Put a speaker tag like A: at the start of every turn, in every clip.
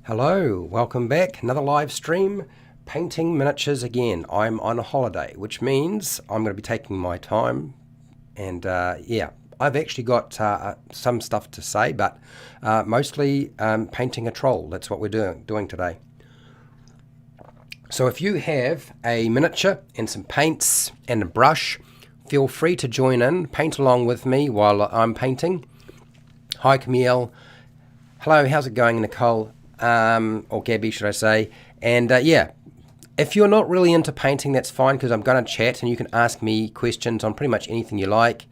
A: Hello, welcome back. Another live stream, painting miniatures again. I'm on a holiday, which means I'm going to be taking my time. And yeah, I've actually got some stuff to say, but mostly painting a troll. That's what we're doing today. So if you have a miniature and some paints and a brush, feel free to join in, paint along with me while I'm painting. Hi Camille. Hello, how's it going, Nicole? Or Gabby, should I say. And yeah, if you're not really into painting, that's fine, because I'm going to chat and you can ask me questions on pretty much anything you like.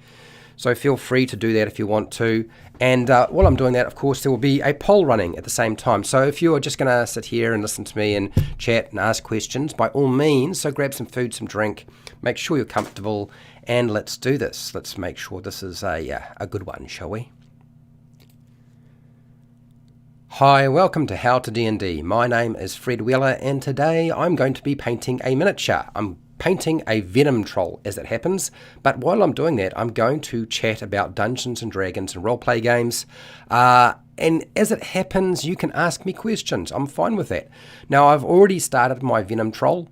A: So feel free to do that if you want to. And while I'm doing that, of course, there will be a poll running at the same time. So if you're just going to sit here and listen to me and chat and ask questions, by all means, so grab some food, some drink, make sure you're comfortable, and let's do this. Let's make sure this is a good one, shall we? Hi, welcome to HowtoDandD. My name is Fred Wheeler, and today I'm going to be painting a miniature. I'm painting a Venom troll, as it happens, but while I'm doing that, I'm going to chat about Dungeons and Dragons and roleplay games, and as it happens, you can ask me questions. I'm fine with that. Now, I've already started my Venom troll.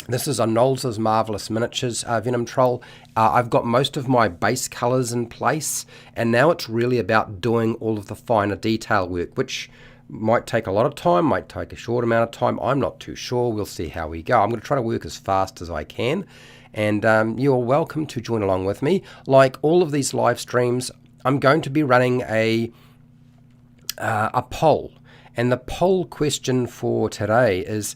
A: This is a Nolzur's Marvelous Miniatures Venom troll. I've got most of my base colours in place, and now it's really about doing all of the finer detail work, which might take a lot of time, might take a short amount of time. I'm not too sure. We'll see how we go. I'm going to try to work as fast as I can, and you're welcome to join along with me. Like all of these live streams, I'm going to be running a poll, and the poll question for today is: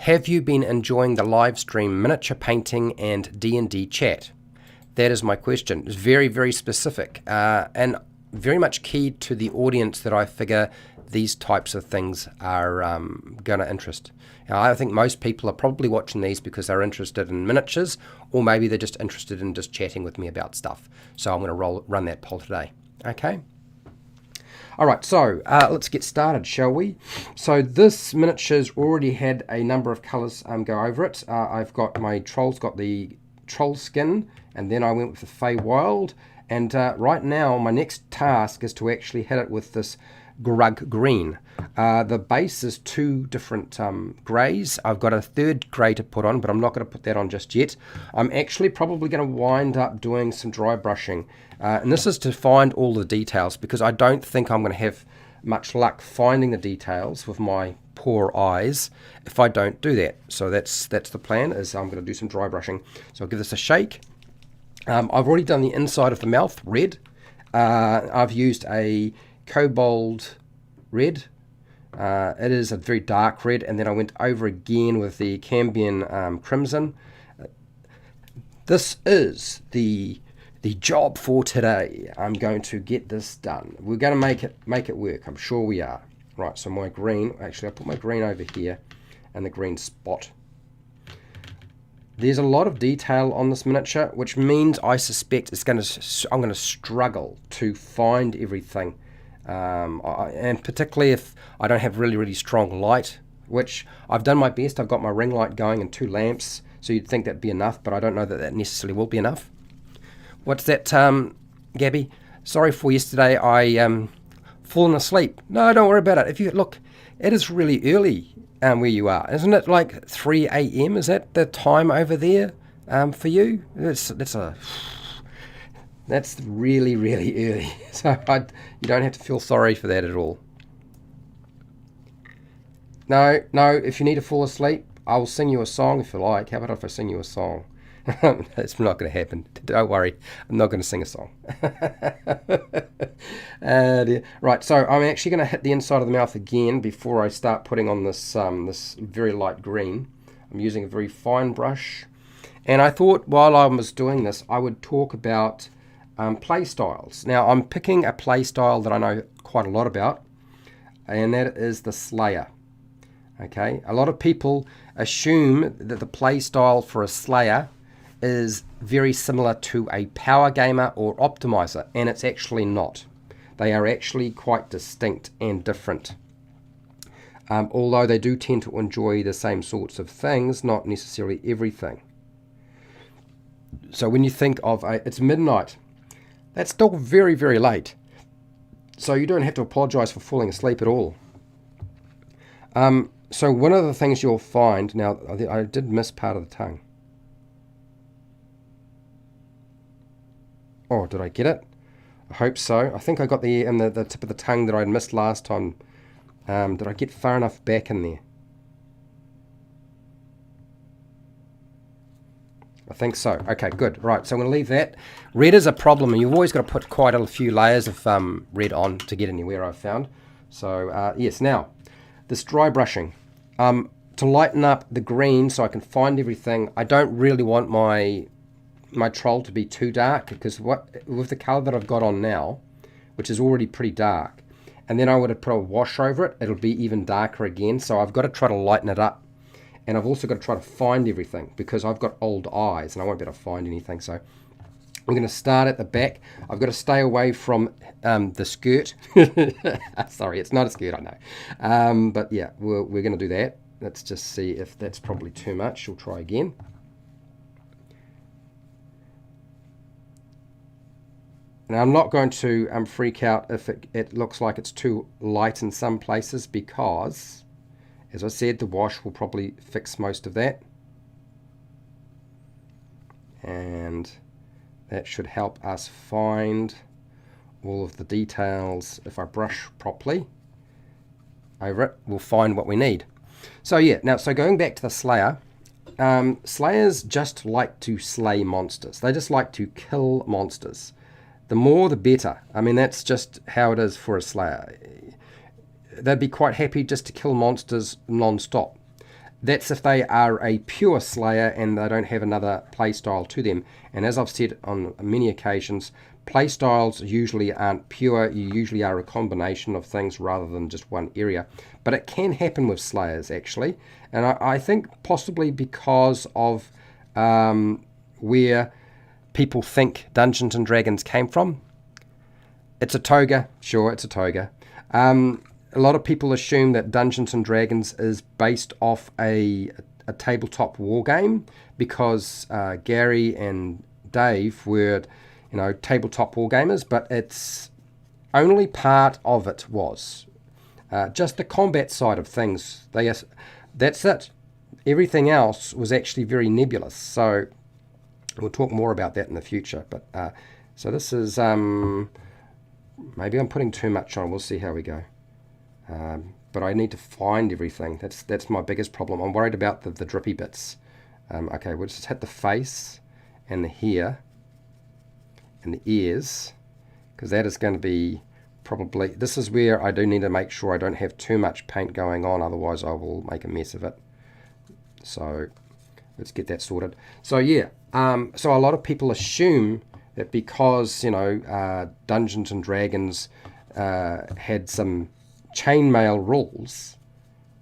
A: have you been enjoying the live stream miniature painting and D&D chat? That is my question. It's very, very specific and very much keyed to the audience that I figure these types of things are going to interest. Now, I think most people are probably watching these because they're interested in miniatures, or maybe they're just interested in just chatting with me about stuff. So I'm going to run that poll today. Okay? All right, so let's get started, shall we? So this miniature's already had a number of colours go over it. I've got my troll's got the troll skin, and then I went with the Feywild. And right now, my next task is to actually hit it with this Grung green. The base is two different greys. I've got a third grey to put on, but I'm not going to put that on just yet. I'm actually probably going to wind up doing some dry brushing. And this is to find all the details, because I don't think I'm going to have much luck finding the details with my poor eyes if I don't do that. So that's the plan, is I'm going to do some dry brushing. So I'll give this a shake. I've already done the inside of the mouth red. I've used a Kobold red. It is a very dark red, and then I went over again with the Cambion crimson. This is the job for today. I'm going to get this done. We're going to make it work. I'm sure we are. Right, so my green, actually I put my green over here and the green spot. There's a lot of detail on this miniature, which means I suspect I'm going to struggle to find everything. And particularly if I don't have really, really strong light, which I've done my best. I've got my ring light going and 2 lamps, so you'd think that'd be enough, but I don't know that necessarily will be enough. What's that, Gabby? Sorry for yesterday. I fallen asleep. No, don't worry about it. If you look, it is really early where you are, isn't it? Like 3 a.m. Is that the time over there for you? That's really, really early. So you don't have to feel sorry for that at all. No. If you need to fall asleep, I'll sing you a song if you like. How about if I sing you a song? It's not going to happen. Don't worry. I'm not going to sing a song. Right, so I'm actually going to hit the inside of the mouth again before I start putting on this this very light green. I'm using a very fine brush. And I thought while I was doing this, I would talk about play styles. Now, I'm picking a play style that I know quite a lot about, and that is the Slayer. Okay, a lot of people assume that the play style for a Slayer is very similar to a power gamer or optimizer, and it's actually not. They are actually quite distinct and different. Although they do tend to enjoy the same sorts of things, not necessarily everything. So when you think of it's midnight, that's still very, very late. So you don't have to apologize for falling asleep at all. So one of the things you'll find, now I did miss part of the tongue. Oh, did I get it? I hope so. I think I got the tip of the tongue that I missed last time. Did I get far enough back in there? I think so. Okay, good. Right, so I'm going to leave that. Red is a problem, and you've always got to put quite a few layers of red on to get anywhere, I've found. So, yes, now, this dry brushing. To lighten up the green so I can find everything, I don't really want my troll to be too dark, because with the colour that I've got on now, which is already pretty dark, and then I would have put a wash over it, it'll be even darker again. So I've got to try to lighten it up. And I've also got to try to find everything, because I've got old eyes and I won't be able to find anything. So I'm going to start at the back. I've got to stay away from the skirt. Sorry, it's not a skirt, I know. But yeah, we're going to do that. Let's just see if that's probably too much. We'll try again. Now I'm not going to freak out if it looks like it's too light in some places, because, as I said, the wash will probably fix most of that. And that should help us find all of the details. If I brush properly over it, we'll find what we need. So yeah, now, so going back to the Slayer, Slayers just like to slay monsters. They just like to kill monsters. The more the better. I mean, that's just how it is for a Slayer. They'd be quite happy just to kill monsters non-stop. That's if they are a pure Slayer and they don't have another playstyle to them. And as I've said on many occasions, playstyles usually aren't pure. You usually are a combination of things rather than just one area. But it can happen with Slayers, actually. And I think possibly because of where people think Dungeons and Dragons came from. It's a toga. Sure, it's a toga. A lot of people assume that Dungeons and Dragons is based off a tabletop war game, because Gary and Dave were, tabletop war gamers, but it's only part of it was. Just the combat side of things. That's it. Everything else was actually very nebulous. So we'll talk more about that in the future. But so this is maybe I'm putting too much on. We'll see how we go. But I need to find everything. That's my biggest problem. I'm worried about the drippy bits. Okay, we'll just hit the face and the hair and the ears, because that is going to be probably, this is where I do need to make sure I don't have too much paint going on, otherwise I will make a mess of it. So let's get that sorted. So yeah, so a lot of people assume that because, Dungeons and Dragons had some chainmail rules,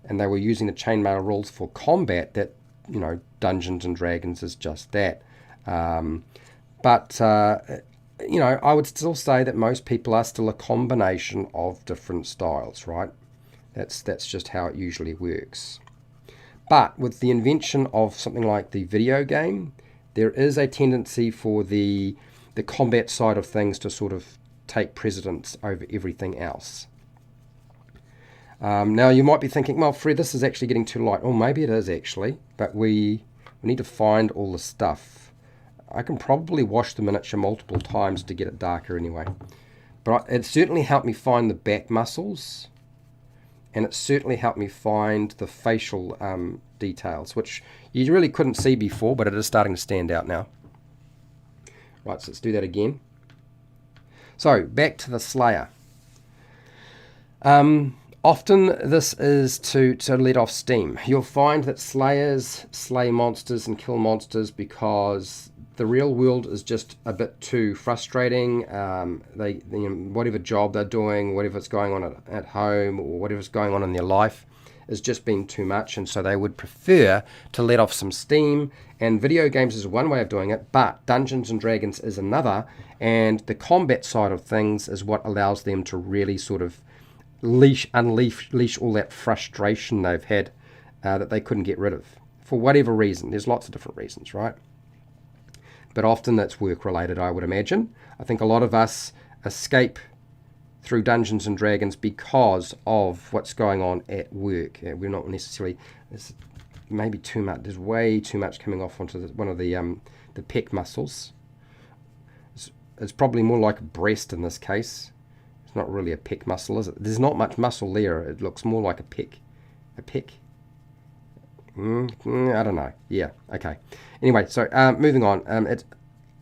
A: and they were using the chainmail rules for combat, that Dungeons and Dragons is just that. But I would still say that most people are still a combination of different styles, right? That's just how it usually works. But with the invention of something like the video game, there is a tendency for the combat side of things to sort of take precedence over everything else. Now you might be thinking, well, Fred, this is actually getting too light. Or maybe it is actually, but we need to find all the stuff. I can probably wash the miniature multiple times to get it darker anyway. But it certainly helped me find the back muscles, and it certainly helped me find the facial details, which you really couldn't see before, but it is starting to stand out now. Right, so let's do that again. So, back to the Slayer. Often this is to let off steam. You'll find that Slayers slay monsters and kill monsters because the real world is just a bit too frustrating. Whatever job they're doing, whatever's going on at home, or whatever's going on in their life is just being too much, and so they would prefer to let off some steam. And video games is one way of doing it, but Dungeons and Dragons is another, and the combat side of things is what allows them to really sort of unleash all that frustration they've had that they couldn't get rid of for whatever reason. There's lots of different reasons, right? But often that's work related, I would imagine. I think a lot of us escape through Dungeons and Dragons because of what's going on at work. We're not necessarily, there's maybe too much, there's way too much coming off onto one of the pec muscles. It's probably more like a breast in this case. It's not really a pec muscle, is it? There's not much muscle there. It looks more like a pec. A pec? I don't know. Yeah, okay. Anyway, so moving on.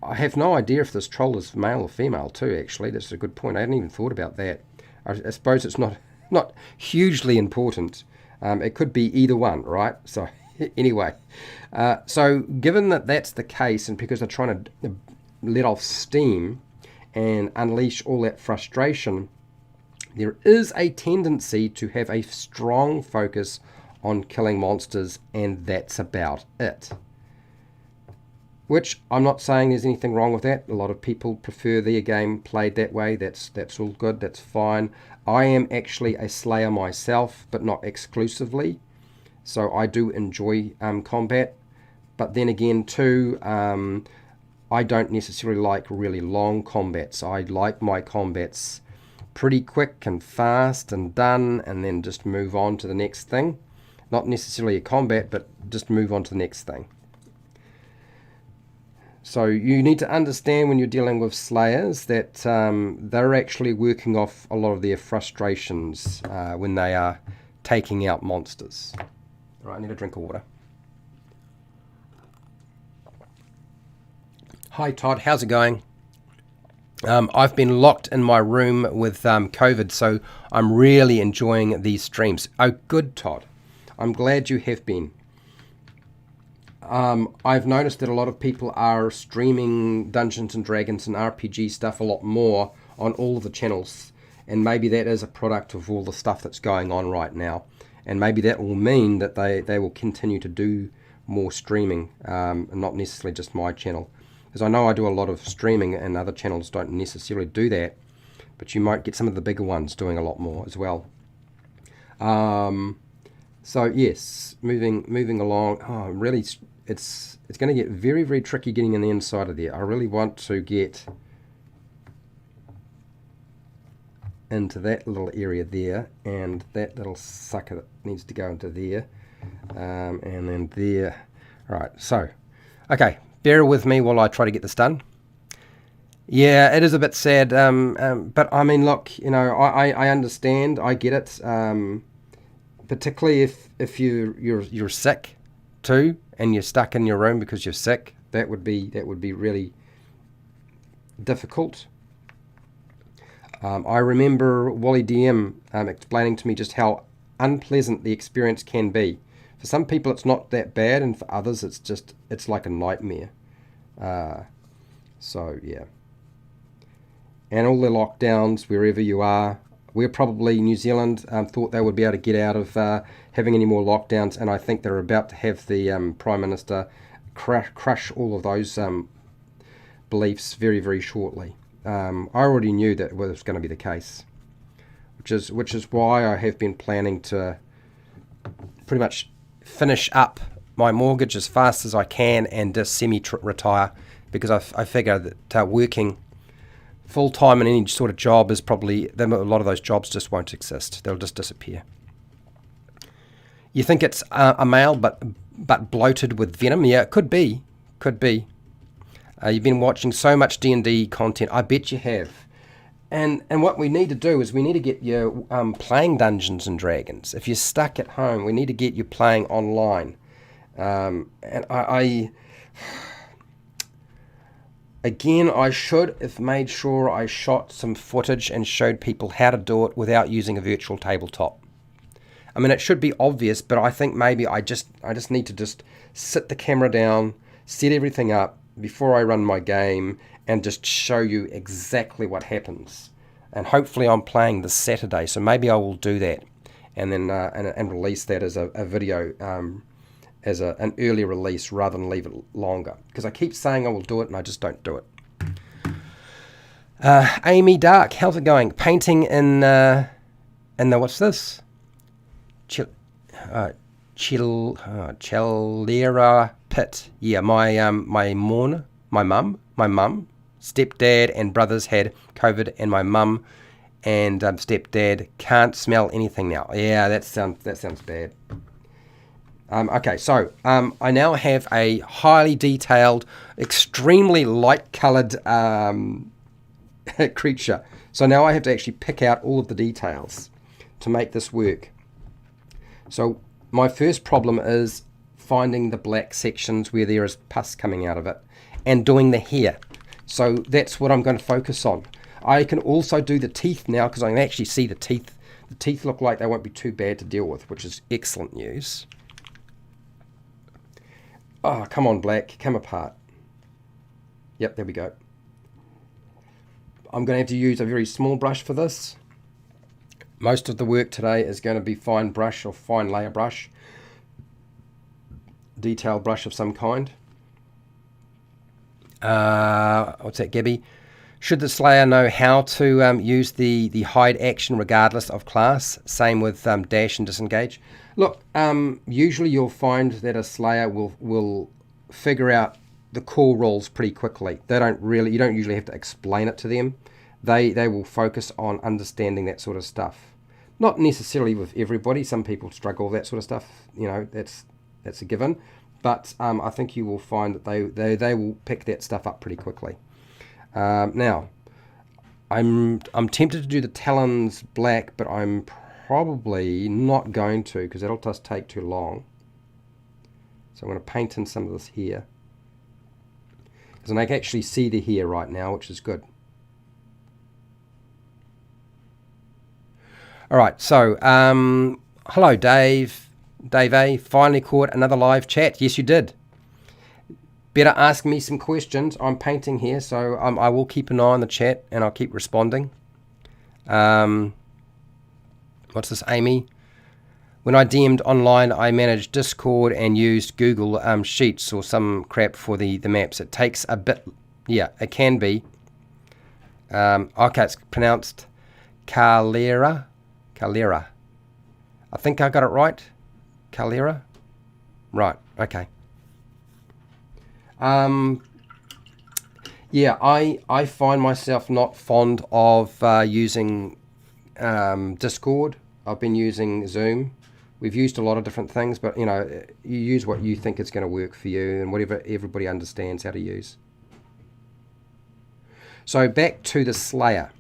A: I have no idea if this troll is male or female too, actually. That's a good point. I hadn't even thought about that. I suppose it's not hugely important. It could be either one, right? So anyway, so given that that's the case, and because they're trying to let off steam and unleash all that frustration, there is a tendency to have a strong focus on killing monsters, and that's about it. Which I'm not saying there's anything wrong with that. A lot of people prefer their game played that way. That's all good. That's fine. I am actually a slayer myself, but not exclusively. So I do enjoy combat. But then again too, I don't necessarily like really long combats. I like my combats pretty quick and fast and done, and then just move on to the next thing. Not necessarily a combat, but just move on to the next thing. So you need to understand when you're dealing with slayers that they're actually working off a lot of their frustrations when they are taking out monsters. All right, I need a drink of water. Hi Todd, how's it going? I've been locked in my room with COVID, so I'm really enjoying these streams. Oh, good, Todd. I'm glad you have been. I've noticed that a lot of people are streaming Dungeons and Dragons and RPG stuff a lot more on all of the channels, and maybe that is a product of all the stuff that's going on right now, and maybe that will mean that they will continue to do more streaming, and not necessarily just my channel. Because I know I do a lot of streaming and other channels don't necessarily do that, but you might get some of the bigger ones doing a lot more as well. So yes, moving along. Oh, really, it's going to get very, very tricky getting in the inside of there. I really want to get into that little area there, and that little sucker needs to go into there, and then there. Right, so, okay. Bear with me while I try to get this done. Yeah, it is a bit sad, but I mean, look, you know, I understand, I get it, particularly if you're sick too, and you're stuck in your room because you're sick. That would be really difficult. I remember Wally DM explaining to me just how unpleasant the experience can be. For some people it's not that bad, and for others it's like a nightmare. So yeah. And all the lockdowns wherever you are, we're probably New Zealand thought they would be able to get out of having any more lockdowns, and I think they're about to have the Prime Minister crush all of those beliefs very, very shortly. I already knew that was going to be the case, which is why I have been planning to pretty much finish up my mortgage as fast as I can and just semi-retire, because I figure that working full-time in any sort of job is probably, a lot of those jobs just won't exist. They'll just disappear. You think it's a male but bloated with venom? Yeah, it could be. You've been watching so much D&D content. I bet you have. And what we need to do is we need to get you playing Dungeons and Dragons. If you're stuck at home, we need to get you playing online. And again, I should have made sure I shot some footage and showed people how to do it without using a virtual tabletop. I mean, it should be obvious, but I think maybe I just need to just sit the camera down, set everything up before I run my game, and just show you exactly what happens. And hopefully I'm playing this Saturday, so maybe I will do that, and then and release that as a video, as an early release rather than leave it longer. Because I keep saying I will do it and I just don't do it. Amy Dark, how's it going? Painting in the what's this? Chalera Pit. Yeah, my mum, stepdad and brothers had COVID, and my mum and stepdad can't smell anything now. Yeah, that sounds bad. Okay, so I now have a highly detailed, extremely light-coloured creature. So now I have to actually pick out all of the details to make this work. So my first problem is finding the black sections where there is pus coming out of it and doing the hair. So that's what I'm going to focus on. I can also do the teeth now because I can actually see the teeth. The teeth look like they won't be too bad to deal with, which is excellent news. Oh, come on, black. Come apart. Yep, there we go. I'm going to have to use a very small brush for this. Most of the work today is going to be fine brush or fine layer brush. Detail brush of some kind. What's that, Gabby? Should the Slayer know how to use the hide action regardless of class? Same with dash and disengage. Look, usually you'll find that a Slayer will figure out the core rules pretty quickly. You don't usually have to explain it to them. They will focus on understanding that sort of stuff. Not necessarily with everybody. Some people struggle with that sort of stuff. You know, that's a given. But I think you will find that they will pick that stuff up pretty quickly. Now, I'm tempted to do the talons black, but I'm probably not going to because that'll just take too long. So I'm going to paint in some of this here. Because I can actually see the hair right now, which is good. Alright, so, hello Dave. Dave A. Finally caught another live chat. Yes, you did. Better ask me some questions. I'm painting here, so I will keep an eye on the chat and I'll keep responding. What's this, Amy? When I DM'd online, I managed Discord and used Google Sheets or some crap for the maps. It takes a bit. Yeah, it can be. Okay, it's pronounced Calera. Calera. I think I got it right. Calera? Right, okay. Yeah, I find myself not fond of using Discord. I've been using Zoom. We've used a lot of different things, but you know, you use what you think is going to work for you and whatever everybody understands how to use. So back to the Slayer.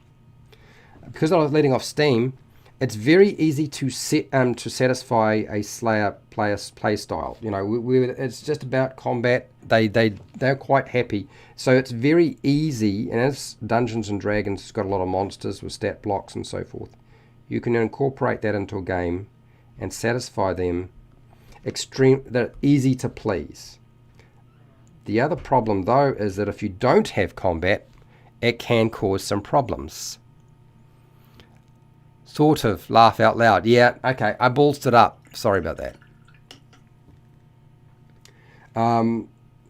A: Because I was letting off steam, it's very easy to satisfy a Slayer play style. You know, it's just about combat. They're quite happy. So it's very easy, and as Dungeons and Dragons has got a lot of monsters with stat blocks and so forth, you can incorporate that into a game and satisfy them. They're easy to please. The other problem though is that if you don't have combat, it can cause some problems. Sort of laugh out loud. Yeah, okay, I ballsed it up. Sorry about that.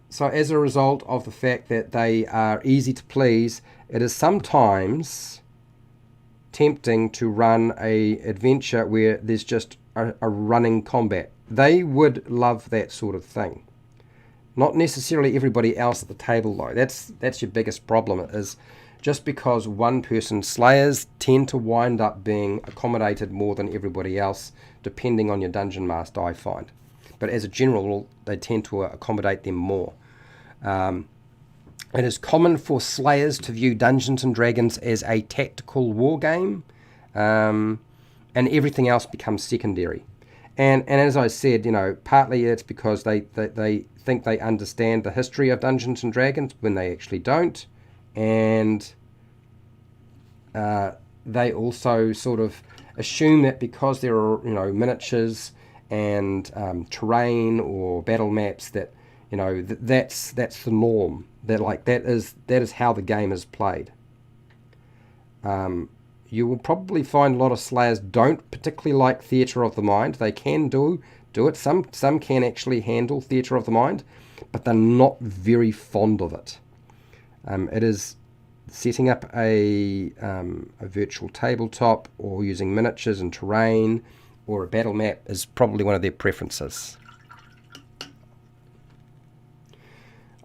A: So as a result of the fact that they are easy to please, it is sometimes tempting to run a adventure where there's just a running combat. They would love that sort of thing. Not necessarily everybody else at the table though. That's your biggest problem, is just because one person, Slayers tend to wind up being accommodated more than everybody else, depending on your dungeon master, I find. But as a general rule, they tend to accommodate them more. It is common for Slayers to view Dungeons and Dragons as a tactical war game, and everything else becomes secondary. And as I said, you know, partly it's because they think they understand the history of Dungeons and Dragons when they actually don't. And they also sort of assume that because there are, you know, miniatures and terrain or battle maps, that, you know, that's the norm. That is how the game is played. You will probably find a lot of Slayers don't particularly like theatre of the mind. They can do it. Some can actually handle theatre of the mind, but they're not very fond of it. It is setting up a virtual tabletop or using miniatures and terrain or a battle map is probably one of their preferences.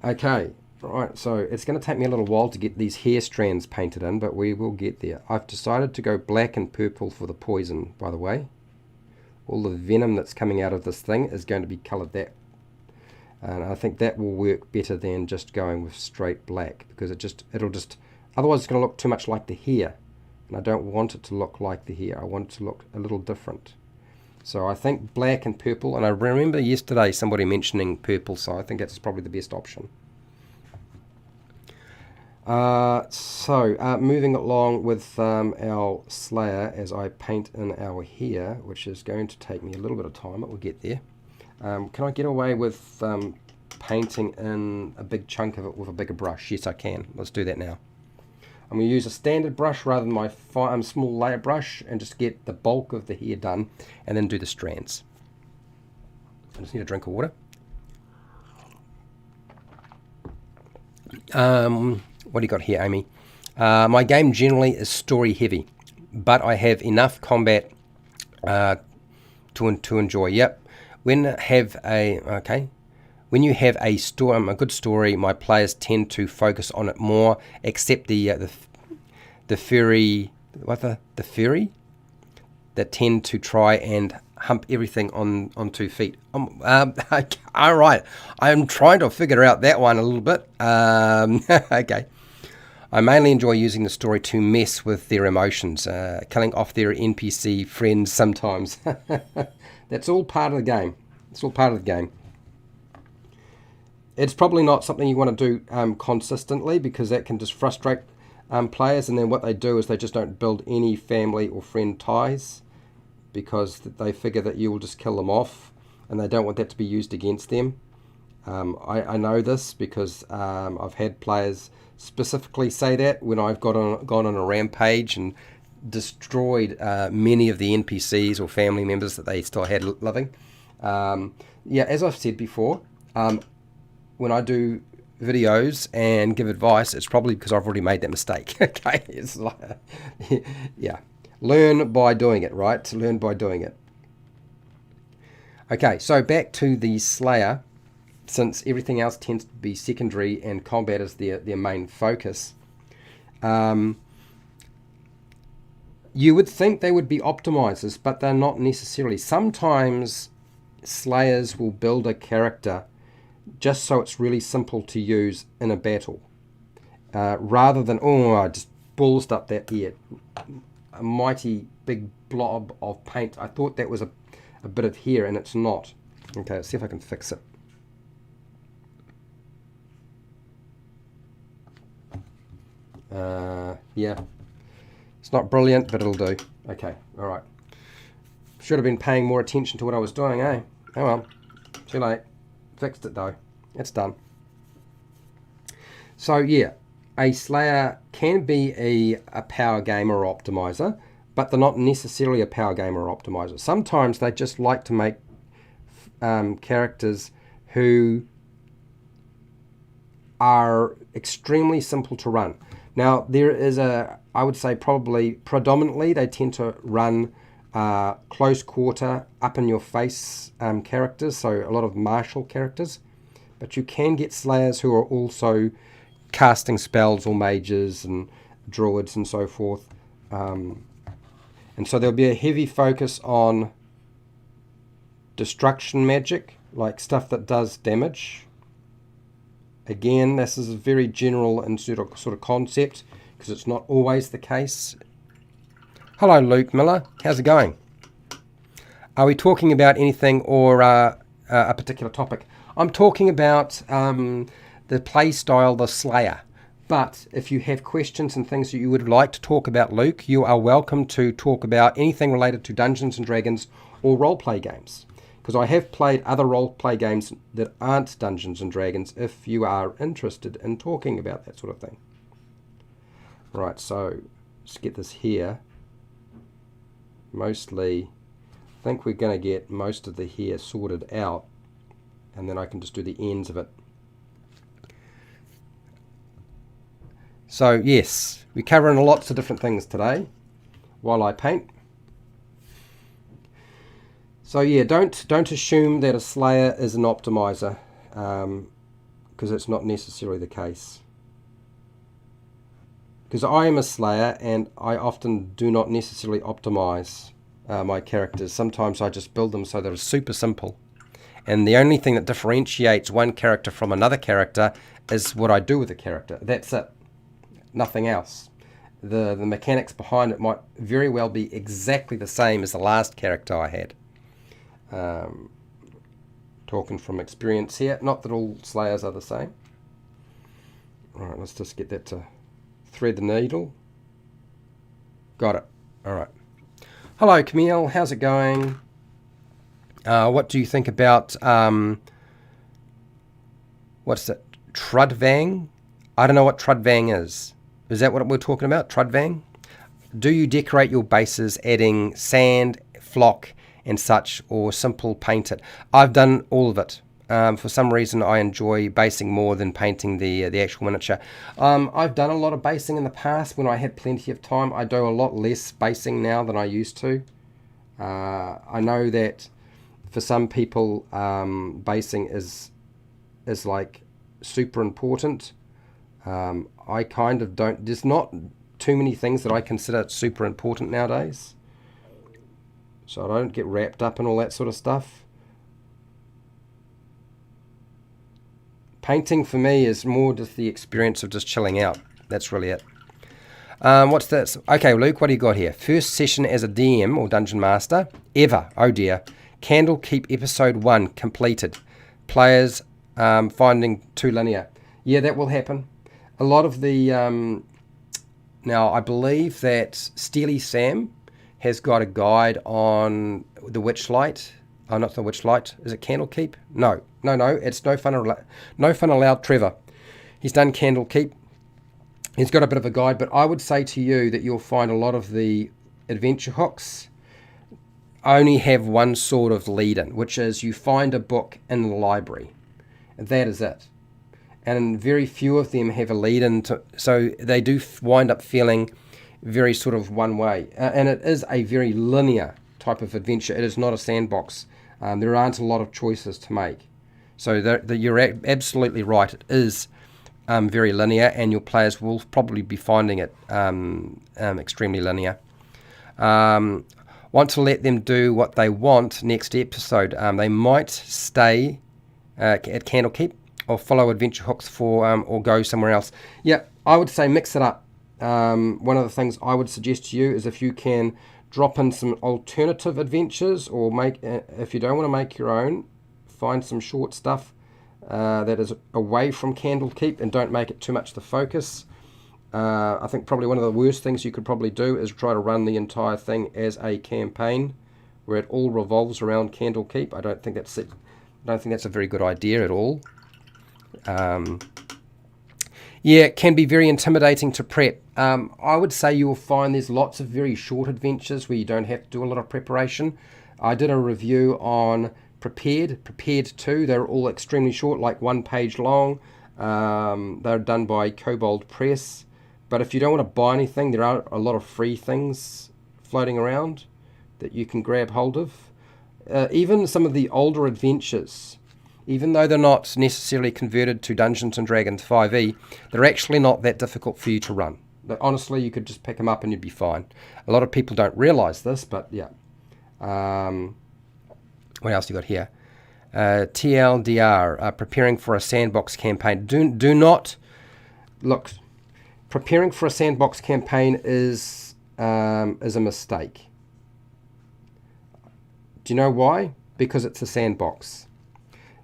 A: Okay, Right, so it's going to take me a little while to get these hair strands painted in, but we will get there. I've decided to go black and purple for the poison, by the way. All the venom that's coming out of this thing is going to be coloured that. And I think that will work better than just going with straight black, because it'll just otherwise it's going to look too much like the hair. And I don't want it to look like the hair. I want it to look a little different. So I think black and purple, and I remember yesterday somebody mentioning purple, so I think that's probably the best option. Moving along with our Slayer as I paint in our hair, which is going to take me a little bit of time, but we'll get there. Can I get away with painting in a big chunk of it with a bigger brush? Yes, I can. Let's do that now. I'm going to use a standard brush rather than my small layer brush and just get the bulk of the hair done and then do the strands. I just need a drink of water. What do you got here, Amy? My game generally is story heavy, but I have enough combat to enjoy. Yep. When you have a good story, my players tend to focus on it more. Except the furry that tend to try and hump everything on 2 feet. All right, I'm trying to figure out that one a little bit. Okay. I mainly enjoy using the story to mess with their emotions, killing off their NPC friends sometimes. That's all part of the game. It's all part of the game. It's probably not something you want to do consistently, because that can just frustrate players, and then what they do is they just don't build any family or friend ties, because they figure that you will just kill them off, and they don't want that to be used against them. I know this because I've had players specifically say that when I've gone on a rampage and destroyed many of the NPCs or family members that they still had living. Yeah, as I've said before, when I do videos and give advice, it's probably because I've already made that mistake. Okay, it's like, yeah, learn by doing it, right? Learn by doing it. Okay, so back to the Slayer. Since everything else tends to be secondary and combat is their main focus, you would think they would be optimizers, but they're not necessarily. Sometimes Slayers will build a character just so it's really simple to use in a battle, rather than, oh, I just ballsed up that ear, a mighty big blob of paint. I thought that was a bit of hair, and it's not. Okay, let's see if I can fix it. Yeah, it's not brilliant, but it'll do. Okay, all right. Should have been paying more attention to what I was doing, eh? Oh well, too late. Fixed it though. It's done. So yeah, a Slayer can be a power gamer or optimizer, but they're not necessarily a power gamer or optimizer. Sometimes they just like to make characters who are extremely simple to run. Now, there is I would say predominantly they tend to run close quarter, up in your face characters, so a lot of martial characters. But you can get Slayers who are also casting spells, or mages and druids and so forth. And so there'll be a heavy focus on destruction magic, like stuff that does damage. Again, this is a very general and sort of concept, because it's not always the case. Hello, Luke Miller. How's it going? Are we talking about anything or a particular topic? I'm talking about the play style, the Slayer. But if you have questions and things that you would like to talk about, Luke, you are welcome to talk about anything related to Dungeons and Dragons or role-play games. Because I have played other role-play games that aren't Dungeons and Dragons, if you are interested in talking about that sort of thing. Right, so let's get this here. Mostly, I think we're going to get most of the hair sorted out, and then I can just do the ends of it. So yes, we're covering lots of different things today while I paint. So yeah, don't assume that a Slayer is an optimizer. because it's not necessarily the case. Because I am a slayer and I often do not necessarily optimize my characters. Sometimes I just build them so that it's super simple. And the only thing that differentiates one character from another character is what I do with the character. That's it. Nothing else. The mechanics behind it might very well be exactly the same as the last character I had. Talking from experience here. Not that all slayers are the same. Alright, let's just get that to thread the needle. Got it. Alright. Hello Camille, how's it going? What do you think about what's it? Trudvang? I don't know what Trudvang is. Is that what we're talking about? Trudvang? Do you decorate your bases adding sand, flock and such, or simple paint it? I've done all of it. For some reason I enjoy basing more than painting the actual miniature. I've done a lot of basing in the past when I had plenty of time. I do a lot less basing now than I used to. I know that for some people basing is like super important. I kind of don't, there's not too many things that I consider super important nowadays. So I don't get wrapped up in all that sort of stuff. Painting for me is more just the experience of just chilling out. That's really it. What's this? Okay, Luke, what do you got here? First session as a DM or Dungeon Master ever. Oh dear. Candlekeep episode 1 completed. Players finding too linear. Yeah, that will happen. A lot of the... now, I believe that Steely Sam has got a guide on the Witchlight. Oh, not the Witchlight. Is it Candlekeep? No. It's No Fun Allowed Trevor. He's done Candlekeep. He's got a bit of a guide, but I would say to you that you'll find a lot of the adventure hooks only have one sort of lead-in, which is you find a book in the library. That is it. And very few of them have a lead-in, so they do wind up feeling very sort of one way. And it is a very linear type of adventure. It is not a sandbox. There aren't a lot of choices to make. So you're absolutely right. It is very linear, and your players will probably be finding it extremely linear. Want to let them do what they want next episode. They might stay at Candlekeep or follow adventure hooks for or go somewhere else. Yeah, I would say mix it up. One of the things I would suggest to you is if you can drop in some alternative adventures, or make, if you don't want to make your own, find some short stuff that is away from Candlekeep and don't make it too much the focus. I think probably one of the worst things you could probably do is try to run the entire thing as a campaign where it all revolves around Candlekeep. I don't think that's it. I don't think that's a very good idea at all. Yeah, it can be very intimidating to prep. I would say you'll find there's lots of very short adventures where you don't have to do a lot of preparation. I did a review on Prepared 2. They're all extremely short, like 1 page long. They're done by Kobold Press. But if you don't want to buy anything, there are a lot of free things floating around that you can grab hold of. Even some of the older adventures, even though they're not necessarily converted to Dungeons & Dragons 5e, they're actually not that difficult for you to run. But honestly, you could just pick them up and you'd be fine. A lot of people don't realize this, but yeah. What else you got here? TLDR, preparing for a sandbox campaign. Do not... Look, preparing for a sandbox campaign is a mistake. Do you know why? Because it's a sandbox.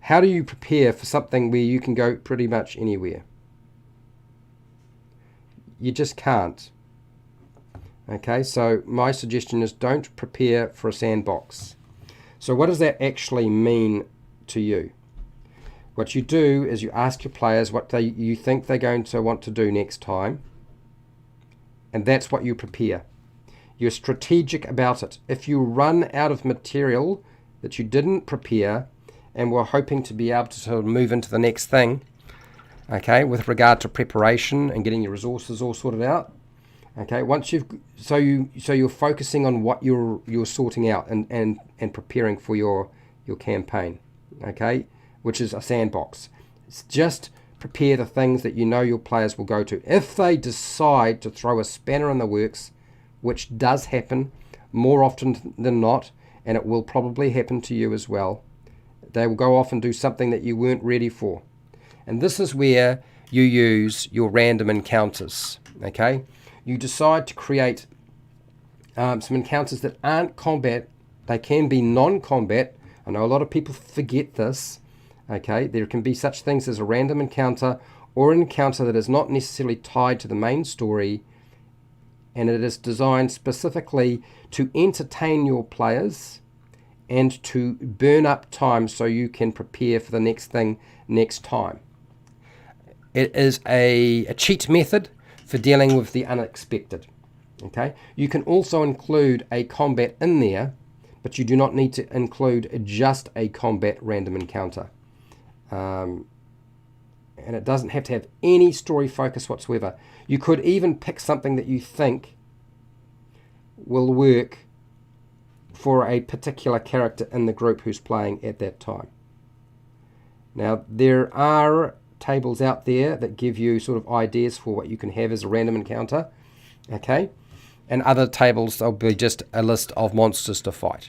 A: How do you prepare for something where you can go pretty much anywhere? You just can't. Okay, so my suggestion is don't prepare for a sandbox. So what does that actually mean to you? What you do is you ask your players what you think they're going to want to do next time, and that's what you prepare. You're strategic about it. If you run out of material that you didn't prepare and were hoping to be able to sort of move into the next thing, okay, with regard to preparation and getting your resources all sorted out, okay, once you've so you're focusing on what you're sorting out and preparing for your campaign, okay, which is a sandbox. It's just prepare the things that you know your players will go to. If they decide to throw a spanner in the works, which does happen more often than not, and it will probably happen to you as well, they will go off and do something that you weren't ready for. And this is where you use your random encounters, okay? You decide to create some encounters that aren't combat. They can be non-combat. I know a lot of people forget this, okay? There can be such things as a random encounter or an encounter that is not necessarily tied to the main story, and it is designed specifically to entertain your players and to burn up time so you can prepare for the next thing next time. It is a cheat method for dealing with the unexpected. Okay, you can also include a combat in there, but you do not need to include just a combat random encounter. And it doesn't have to have any story focus whatsoever. You could even pick something that you think will work for a particular character in the group who's playing at that time. Now, there are tables out there that give you sort of ideas for what you can have as a random encounter, okay? And other tables, there'll be just a list of monsters to fight.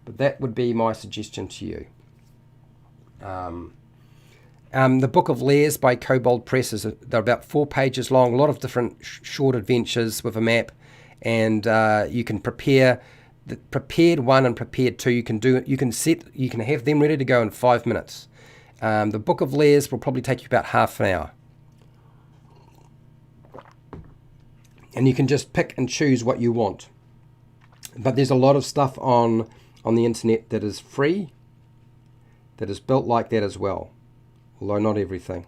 A: But that would be my suggestion to you. The Book of Lairs by Kobold Press, they're about 4 pages long, a lot of different short adventures with a map, and you can prepare the prepared 1 and prepared 2. You can have them ready to go in 5 minutes. The Book of Lairs will probably take you about half an hour. And you can just pick and choose what you want. But there's a lot of stuff on the internet that is free, that is built like that as well, although not everything.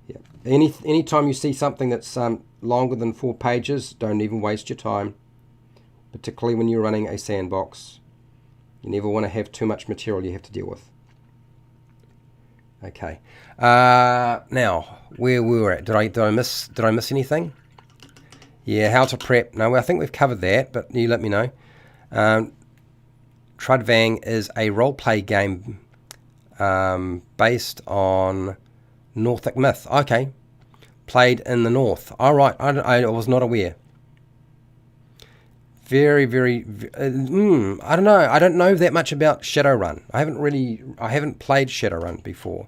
A: Yeah. Any time you see something that's longer than 4 pages, don't even waste your time, particularly when you're running a sandbox. You never want to have too much material you have to deal with. Okay. Now, where we were at? Did I miss anything? Yeah, how to prep. No, I think we've covered that, but you let me know. Trudvang is a role-play game based on Northic myth. Okay. Played in the north. All right, I was not aware. Very, I don't know. I don't know that much about Shadowrun. I haven't played Shadowrun before.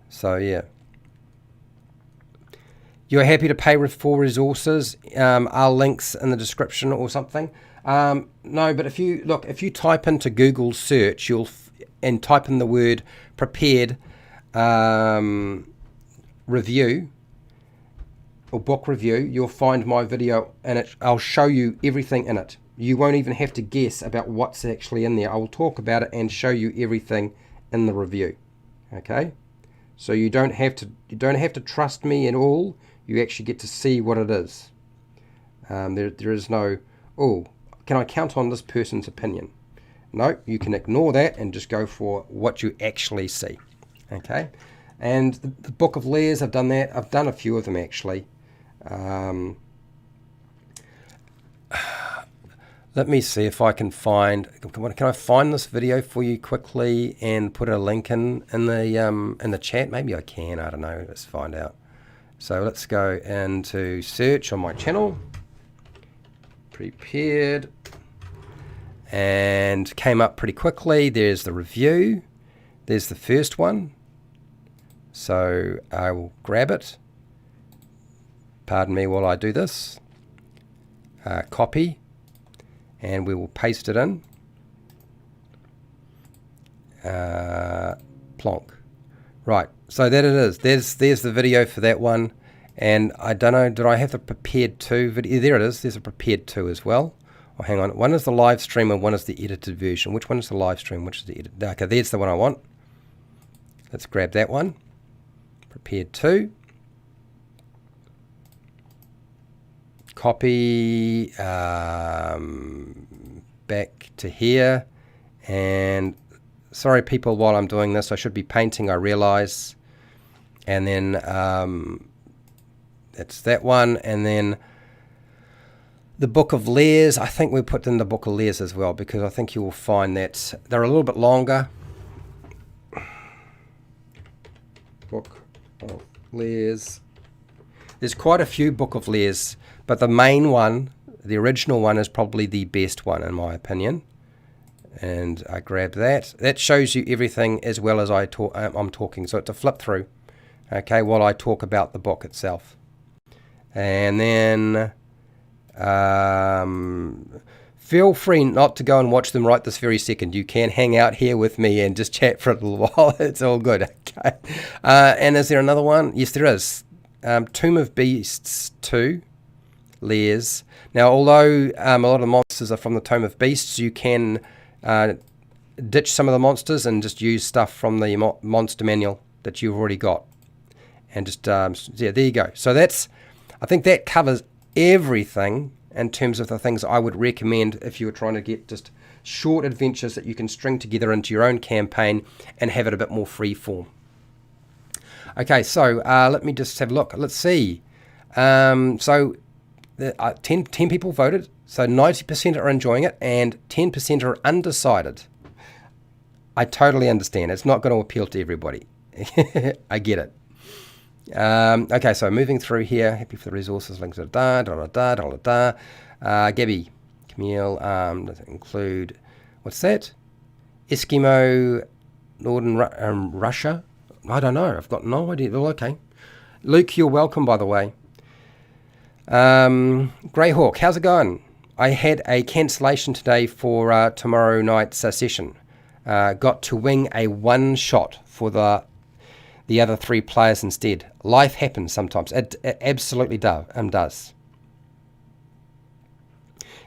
A: So, yeah. You're happy to pay for resources. Are links in the description or something? No, but if you type into Google search, and type in the word prepared review or book review, you'll find my video, and I'll show you everything in it. You won't even have to guess about what's actually in there. I will talk about it and show you everything in the review. Okay, so you don't have to trust me at all. You actually get to see what it is. There is no, oh, can I count on this person's opinion? No, you can ignore that and just go for what you actually see. Okay, and the Book of Lairs, I've done that. I've done a few of them actually. Let me see if I can find. Can I find this video for you quickly and put a link in the chat? Maybe I can. I don't know. Let's find out. So let's go into search on my channel. Prepared, and came up pretty quickly. There's the review. There's the first one. So I will grab it. Pardon me while I do this. Copy, and we will paste it in. Plonk. Right, so that it is. There's the video for that one. And I don't know, did I have the prepared 2 video? There it is. There's a prepared 2 as well. Oh, hang on. One is the live stream and one is the edited version. Which one is the live stream? Which is the edited? Okay, there's the one I want. Let's grab that one. Prepared 2. Copy back to here. And sorry people, while I'm doing this, I should be painting, I realize. And then that's that one. And then the Book of Lairs, I think we put in the Book of Lairs as well, because I think you will find that they're a little bit longer. Book of Layers. There's quite a few Book of Layers, but the main one, the original one, is probably the best one in my opinion. And I grab that. That shows you everything as well as I'm talking. So it's a flip through, okay, while I talk about the book itself. And then feel free not to go and watch them right this very second. You can hang out here with me and just chat for a little while. It's all good, okay. And is there another one? Yes, there is. Tomb of Beasts 2. Layers. Now, although a lot of the monsters are from the Tomb of Beasts, you can ditch some of the monsters and just use stuff from the monster manual that you've already got. And just, yeah, there you go. So I think that covers everything in terms of the things I would recommend if you were trying to get just short adventures that you can string together into your own campaign and have it a bit more free form. Okay, so let me just have a look. Let's see. So 10 people voted, so 90% are enjoying it and 10% are undecided. I totally understand. It's not going to appeal to everybody. I get it. Okay, so moving through here. Happy for the resources, links, Gabby, Camille, does it include, what's that? Eskimo, Northern Russia? I don't know. I've got no idea. Well, okay. Luke, you're welcome, by the way. Greyhawk, how's it going? I had a cancellation today for tomorrow night's session. Got to wing a one shot for the other 3 players instead. Life happens sometimes. It absolutely does.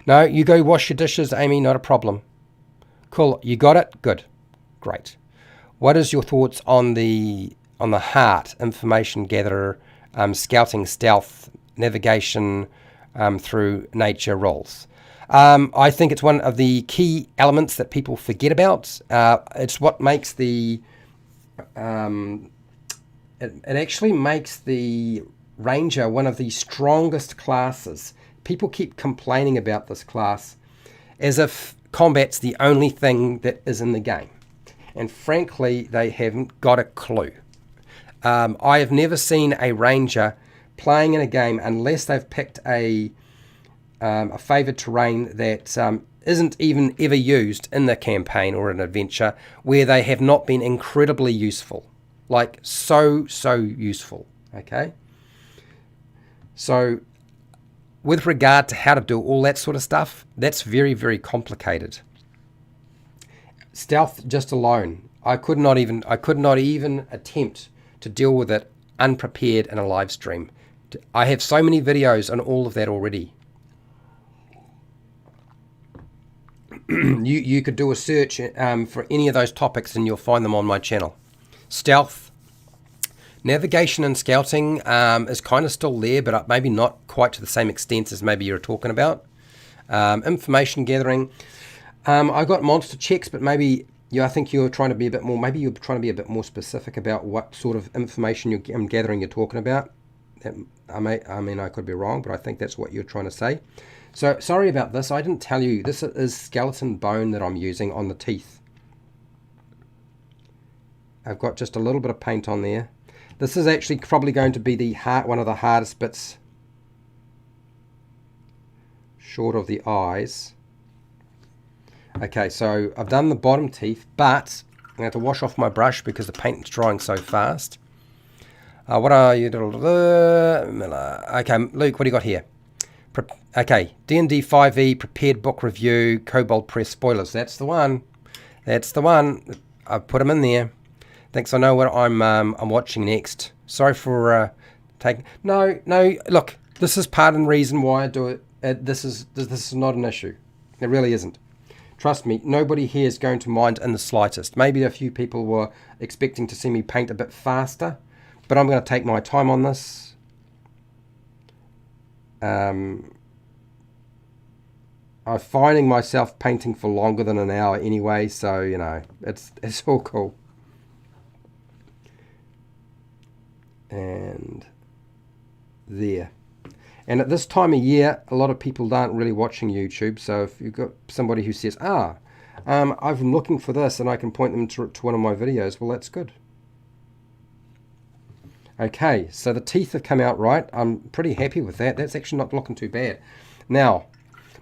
A: No, you go wash your dishes, Amy, not a problem. Cool, you got it? Good. Great. What is your thoughts on the heart, information gatherer, scouting, stealth, navigation through nature roles? I think it's one of the key elements that people forget about. It's what makes the... It actually makes the Ranger one of the strongest classes. People keep complaining about this class as if combat's the only thing that is in the game. And frankly, they haven't got a clue. I have never seen a Ranger playing in a game unless they've picked a favoured terrain that isn't even ever used in the campaign or an adventure, where they have not been incredibly useful. Like, so useful, okay? So, with regard to how to do all that sort of stuff, that's very, very complicated. Stealth just alone, I could not even attempt to deal with it unprepared in a live stream. I have so many videos on all of that already. You could do a search for any of those topics and you'll find them on my channel. Stealth, navigation and scouting is kind of still there, but maybe not quite to the same extent as maybe you're talking about. Information gathering. I got monster checks, but maybe I think you're trying to be a bit more. Maybe you're trying to be a bit more specific about what sort of information you're gathering you're talking about. I mean, I could be wrong, but I think that's what you're trying to say. So sorry about this. I didn't tell you. This is skeleton bone that I'm using on the teeth. I've got just a little bit of paint on there. This is actually probably going to be one of the hardest bits, short of the eyes. Okay, so I've done the bottom teeth, but I'm going to have to wash off my brush because the paint is drying so fast. What are you? Okay, Luke, what do you got here? Okay, D&D 5e, prepared book review, Kobold Press spoilers. That's the one. That's the one. I've put them in there. Thinks I know what I'm watching next. Sorry for taking... No, look, this is part and reason why I do it. This is not an issue. It really isn't. Trust me, nobody here is going to mind in the slightest. Maybe a few people were expecting to see me paint a bit faster, but I'm going to take my time on this. I'm finding myself painting for longer than an hour anyway, so, you know, it's all cool. And there. And at this time of year, a lot of people aren't really watching YouTube, so if you've got somebody who says, I've been looking for this and I can point them to one of my videos, well, that's good. Okay, so the teeth have come out right. I'm pretty happy with that. That's actually not looking too bad. Now,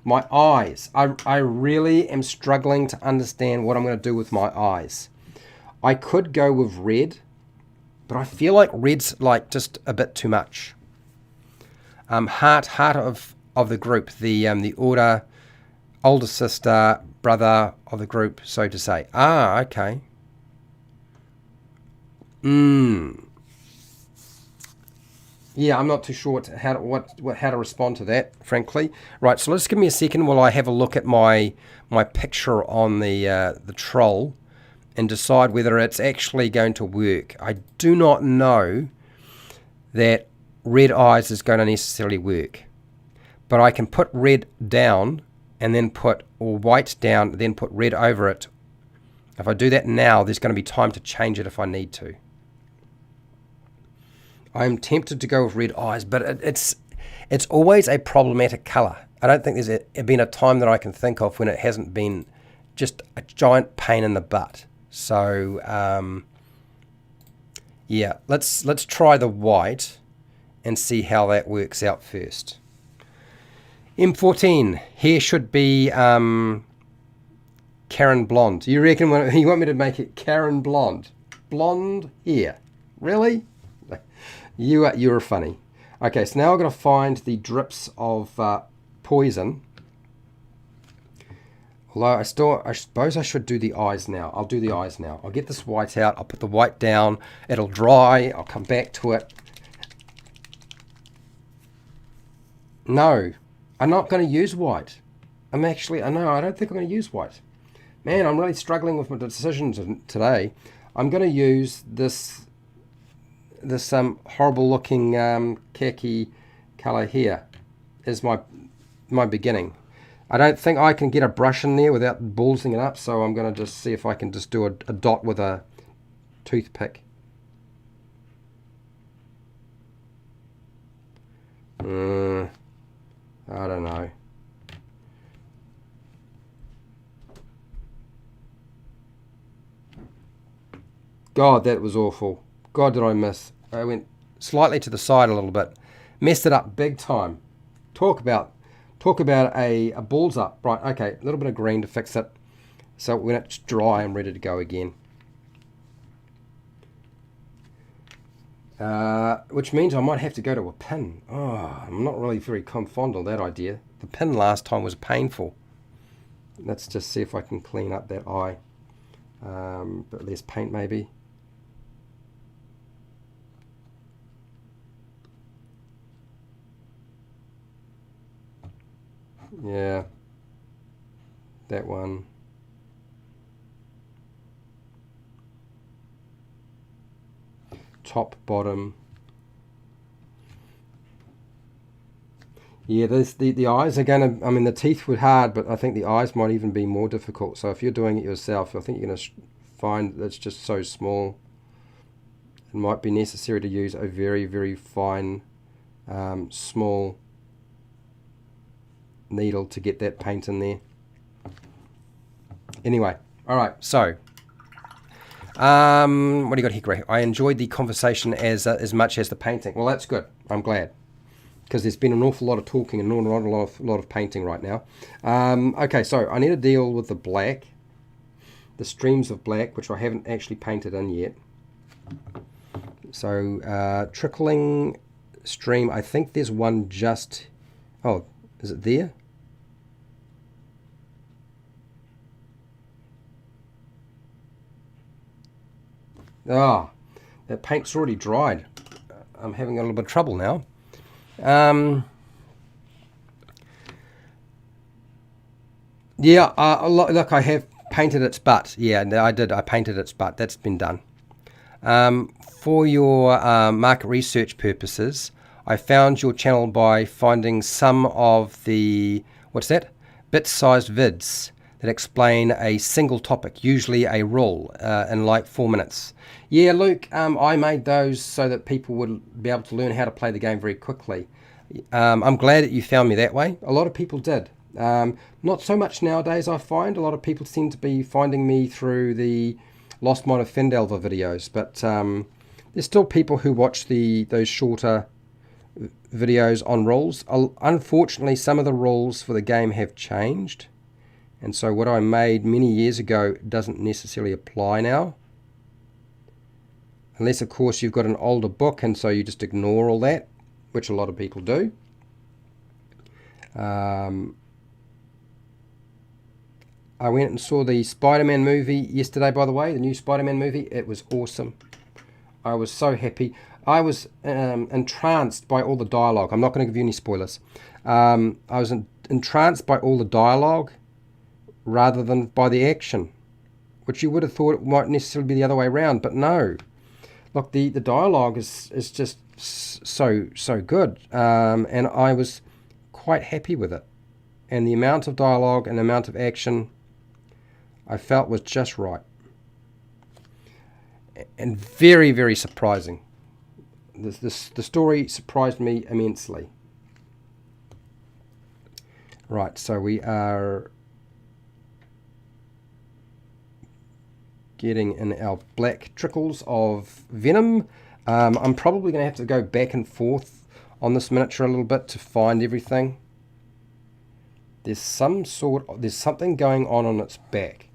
A: my eyes. I really am struggling to understand what I'm going to do with my eyes. I could go with red, but I feel like red's like just a bit too much. Heart of the group, the older sister, brother of the group, so to say. Ah, okay. Yeah, I'm not too sure how to respond to that, frankly. Right, so let's give me a second while I have a look at my picture on the troll and decide whether it's actually going to work. I do not know that red eyes is going to necessarily work, but I can put red down and then or white down, then put red over it. If I do that now, there's going to be time to change it if I need to. I'm tempted to go with red eyes, but it's always a problematic color. I don't think there's been a time that I can think of when it hasn't been just a giant pain in the butt. So yeah, let's try the white and see how that works out first. M14, hair should be Karen blonde. You reckon you want me to make it Karen blonde? Blonde hair? Really? You're funny. Okay, so now I'm going to find the drips of poison. Although I suppose I should do the eyes now. I'll do the eyes now. I'll get this white out. I'll put the white down. It'll dry. I'll come back to it. No, I'm not going to use white. I don't think I'm going to use white. Man, I'm really struggling with my decisions today. I'm going to use this horrible looking khaki color here is my beginning. I don't think I can get a brush in there without ballsing it up, so I'm going to just see if I can just do a dot with a toothpick. I don't know. God, that was awful. God, did I miss. I went slightly to the side a little bit. Messed it up big time. Talk about a balls up. Right, okay, a little bit of green to fix it. So when it's dry, I'm ready to go again. Which means I might have to go to a pin. Oh, I'm not really very fond of that idea. The pin last time was painful. Let's just see if I can clean up that eye. But less paint maybe. Yeah, that one. Top, bottom. Yeah, the eyes are going to, I mean, the teeth were hard, but I think the eyes might even be more difficult. So if you're doing it yourself, I think you're going to find that it's just so small. It might be necessary to use a very, very fine, small needle to get that paint in there. Anyway, all right, so what do you got here, Greg? I enjoyed the conversation as much as the painting. Well, that's good. I'm glad, because there's been an awful lot of talking and not a lot of painting right now. Okay, so I need to deal with the black, the streams of black, which I haven't actually painted in yet. So trickling stream, I think there's one just, oh, is it there? Ah, that paint's already dried. I'm having a little bit of trouble now. Yeah, look, I have painted its butt. Yeah, I did. I painted its butt. That's been done. For your market research purposes, I found your channel by finding some of the, what's that? Bit-sized vids that explain a single topic, usually a rule, in like 4 minutes. Yeah, Luke, I made those so that people would be able to learn how to play the game very quickly. I'm glad that you found me that way. A lot of people did. Not so much nowadays, I find. A lot of people seem to be finding me through the Lost Mine of Fendelver videos, but there's still people who watch those shorter videos on rules. Unfortunately, some of the rules for the game have changed, and so what I made many years ago doesn't necessarily apply now. Unless, of course, you've got an older book, and so you just ignore all that, which a lot of people do. I went and saw the Spider-Man movie yesterday, by the way, the new Spider-Man movie. It was awesome. I was so happy. I was entranced by all the dialogue. I'm not going to give you any spoilers. I was entranced by all the dialogue rather than by the action, which you would have thought it might necessarily be the other way around, but no. Look, the dialogue is just so good, and I was quite happy with it. And the amount of dialogue and the amount of action I felt was just right. And very, very surprising. The story surprised me immensely. Right, so we are getting in our black trickles of Venom. I'm probably going to have to go back and forth on this miniature a little bit to find everything. There's something going on its back.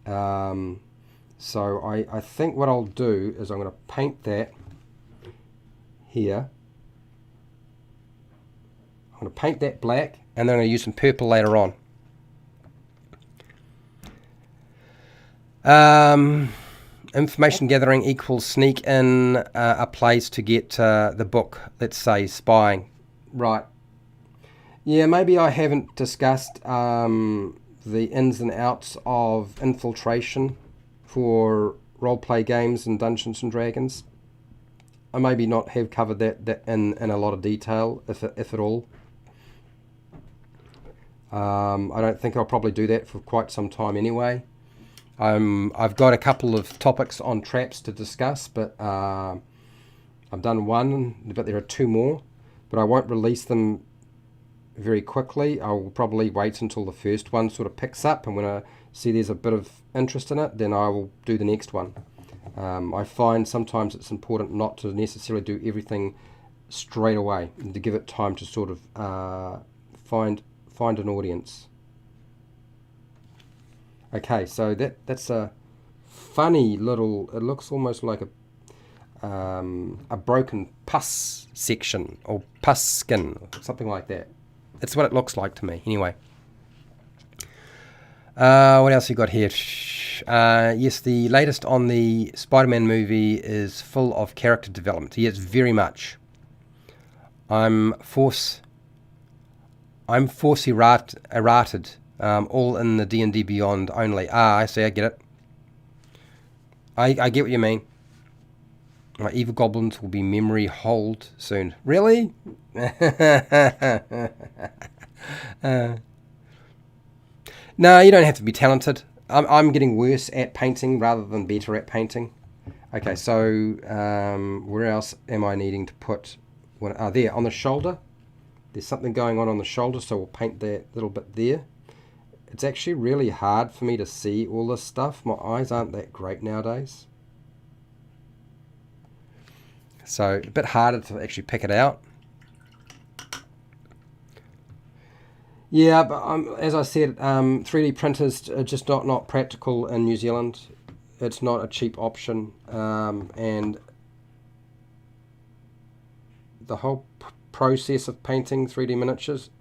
A: So I think what I'll do is I'm going to paint that here. I'm going to paint that black, and then I'm going to use some purple later on. Information gathering equals sneak in a place to get the book, let's say spying. Right. Yeah, maybe I haven't discussed the ins and outs of infiltration for roleplay games and Dungeons and Dragons. I maybe not have covered that in a lot of detail, if at all. I don't think I'll probably do that for quite some time anyway. I've got a couple of topics on traps to discuss, but I've done one, but there are two more. But I won't release them very quickly. I'll probably wait until the first one sort of picks up, and when I see there's a bit of interest in it, then I will do the next one. I find sometimes it's important not to necessarily do everything straight away, and to give it time to sort of find an audience. Okay, so that's a funny little, it looks almost like a broken pus section, or pus skin, or something like that. That's what it looks like to me, anyway. What else you got here? Yes, the latest on the Spider-Man movie is full of character development. Yes, very much. I'm force errated. All in the D&D Beyond only. I see, I get it. I get what you mean. My evil goblins will be memory hold soon. Really? No, you don't have to be talented. I'm getting worse at painting rather than better at painting. Okay, so where else am I needing to put one? There, on the shoulder. There's something going on the shoulder, so we'll paint that little bit there. It's actually really hard for me to see all this stuff. My eyes aren't that great nowadays. So a bit harder to actually pick it out. Yeah, but as I said, 3D printers are just not practical in New Zealand. It's not a cheap option, and the whole process of painting 3D miniatures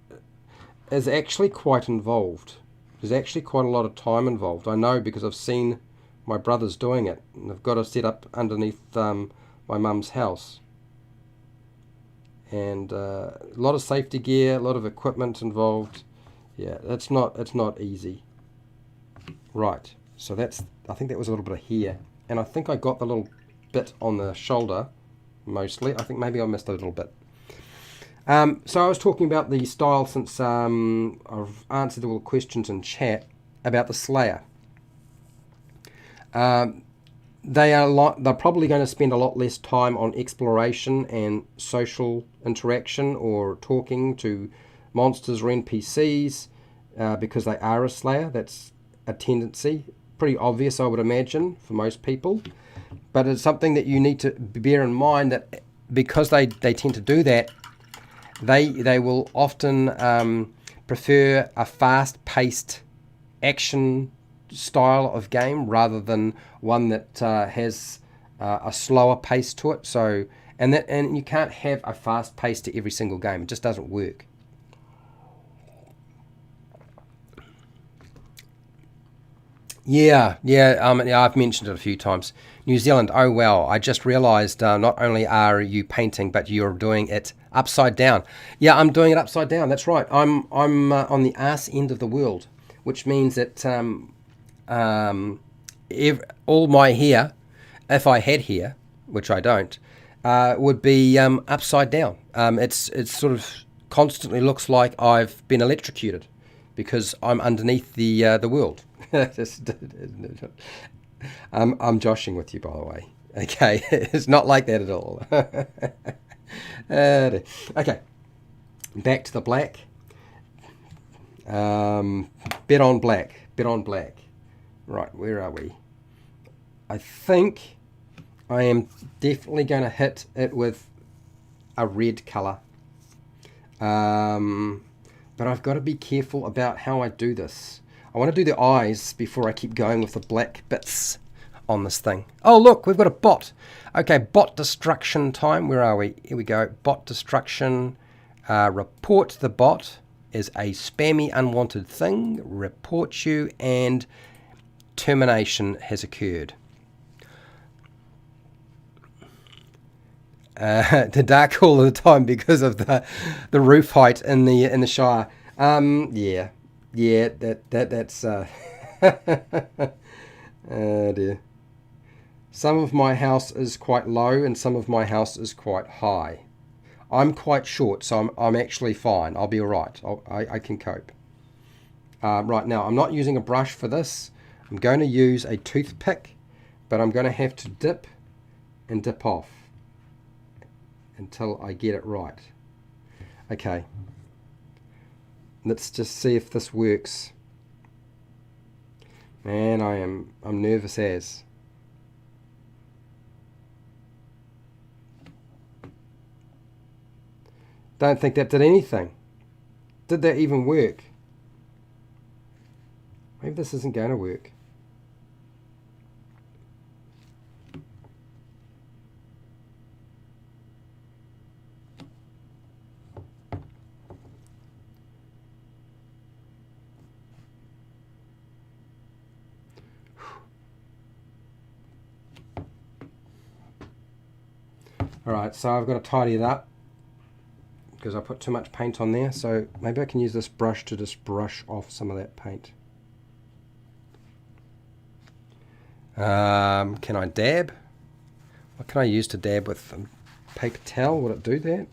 A: is actually quite involved. There's actually quite a lot of time involved. I know because I've seen my brothers doing it, and they've got to set up underneath my mum's house. And a lot of safety gear, a lot of equipment involved. Yeah, it's not easy. Right, so I think that was a little bit of hair, and I think I got the little bit on the shoulder mostly. I think maybe I missed a little bit. So I was talking about the style, since I've answered all the questions in chat about the Slayer. They're probably going to spend a lot less time on exploration and social interaction or talking to monsters or NPCs because they are a Slayer. That's a tendency. pretty obvious, I would imagine, for most people. But it's something that you need to bear in mind, that because they tend to do that, they will often prefer a fast-paced action style of game rather than one that has a slower pace to it. So and you can't have a fast pace to every single game. It just doesn't work. Yeah, I've mentioned it a few times. New Zealand, oh wow, I just realised not only are you painting, but you're doing it upside down. Yeah, I'm doing it upside down, that's right. I'm on the arse end of the world, which means that all my hair, if I had hair, which I don't, would be upside down. It's sort of constantly looks like I've been electrocuted because I'm underneath the world. I'm joshing with you, by the way. Okay, it's not like that at all. Okay, back to the black. Bit on black. Right, where are we? I think I am definitely going to hit it with a red colour. But I've got to be careful about how I do this. I want to do the eyes before I keep going with the black bits on this thing. Oh, look, we've got a bot. Okay, bot destruction time. Where are we? Here we go. Bot destruction. Report the bot as a spammy unwanted thing. Report you, and termination has occurred. The dark all the time because of the roof height in the Shire. That's oh dear. Some of my house is quite low and some of my house is quite high. I'm quite short, so I'm actually fine. I'll be all right. I can cope. Right, now I'm not using a brush for this. I'm going to use a toothpick, but I'm going to have to dip and dip off until I get it right. Okay, let's just see if this works. Man, I'm nervous as. Don't think that did anything. Did that even work? Maybe this isn't going to work. Alright, so I've got to tidy it up because I put too much paint on there, so maybe I can use this brush to just brush off some of that paint. Can I dab? What can I use to dab with? Paper towel, would it do that?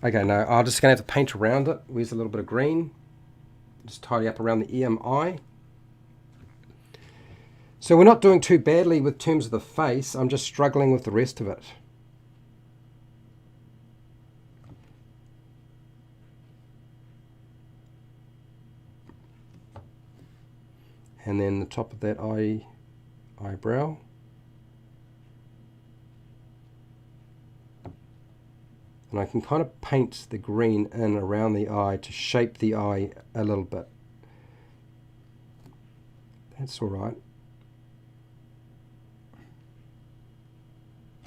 A: Okay, no, I'm just going to have to paint around it. Where's a little bit of green? Just tidy up around the ear and eye. So we're not doing too badly with terms of the face. I'm just struggling with the rest of it. And then the top of that eyebrow. And I can kind of paint the green in around the eye to shape the eye a little bit. That's all right.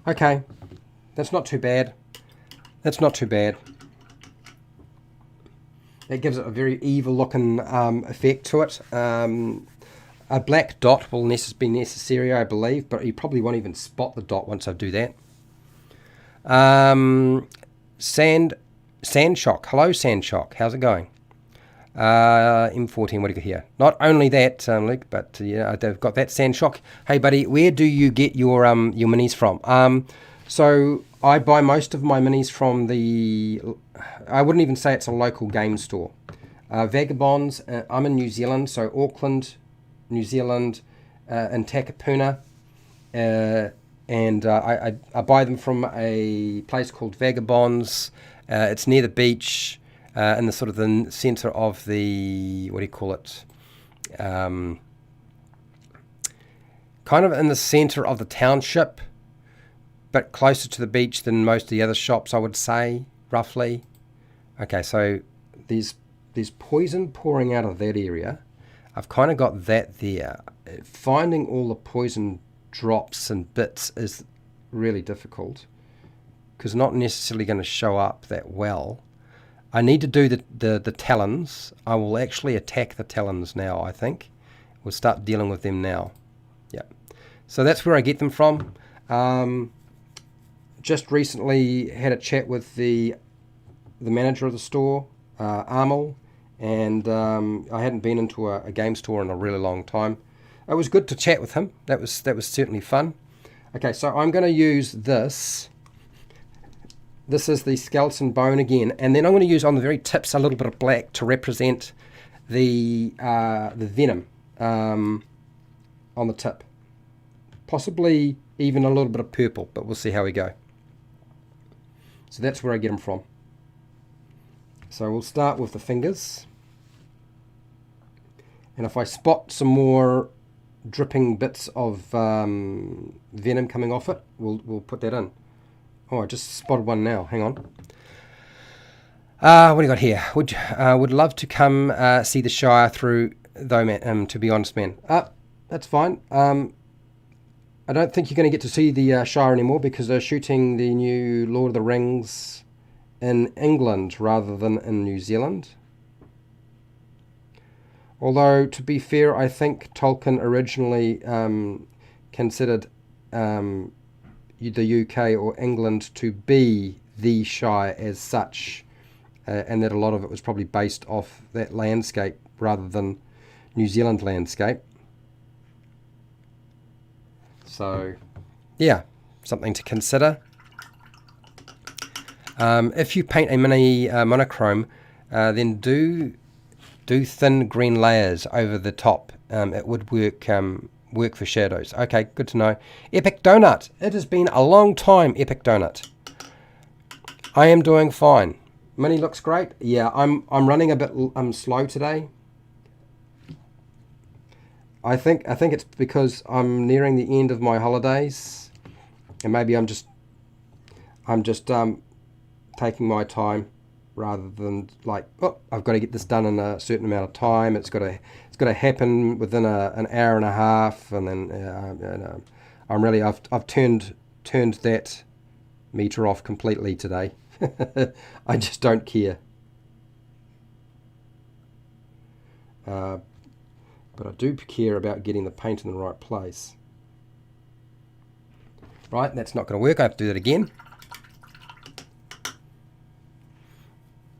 A: Okay, that's not too bad. That's not too bad. It gives it a very evil looking effect to it. A black dot will be necessary, I believe, but you probably won't even spot the dot once I do that. Sandshock. Hello, Sandshock. How's it going? M14, what do you got here? Not only that, Luke, but yeah, they've got that Sandshock. Hey, buddy, where do you get your minis from? So I buy most of my minis from I wouldn't even say it's a local game store. Vagabonds. I'm in New Zealand, so Auckland, New Zealand, and Takapuna, and I buy them from a place called Vagabonds. It's near the beach. in the sort of the centre of the, what do you call it? Kind of in the centre of the township, but closer to the beach than most of the other shops, I would say, roughly. Okay, so there's poison pouring out of that area. I've kind of got that there. Finding all the poison drops and bits is really difficult because not necessarily going to show up that well. I need to do the talons. I will actually attack the talons now, I think. We'll start dealing with them now. Yeah. So that's where I get them from. Just recently had a chat with the manager of the store, Armel, and I hadn't been into a game store in a really long time. It was good to chat with him. That was certainly fun. Okay, so I'm going to use this. This is the skeleton bone again, and then I'm going to use on the very tips a little bit of black to represent the venom on the tip. Possibly even a little bit of purple, but we'll see how we go. So that's where I get them from. So we'll start with the fingers. And if I spot some more dripping bits of venom coming off it, we'll put that in. Oh, I just spotted one now. Hang on. What do you got here? Would love to come see the Shire through, though, man. To be honest, man. That's fine. I don't think you're going to get to see the Shire anymore because they're shooting the new Lord of the Rings in England rather than in New Zealand. Although, to be fair, I think Tolkien originally considered the UK or England to be the Shire as such, and that a lot of it was probably based off that landscape rather than New Zealand landscape. So, yeah, something to consider. If you paint a mini monochrome, then do thin green layers over the top. It would work for shadows. Okay, good to know. Epic Donut. It has been a long time, Epic Donut. I am doing fine. Mini looks great. Yeah, I'm running a bit slow today. I think it's because I'm nearing the end of my holidays, and maybe I'm just taking my time rather than like, oh, I've got to get this done in a certain amount of time. It's got to happen within an hour and a half, and then I've turned that meter off completely today. I just don't care. But I do care about getting the paint in the right place. Right, that's not going to work. I have to do that again.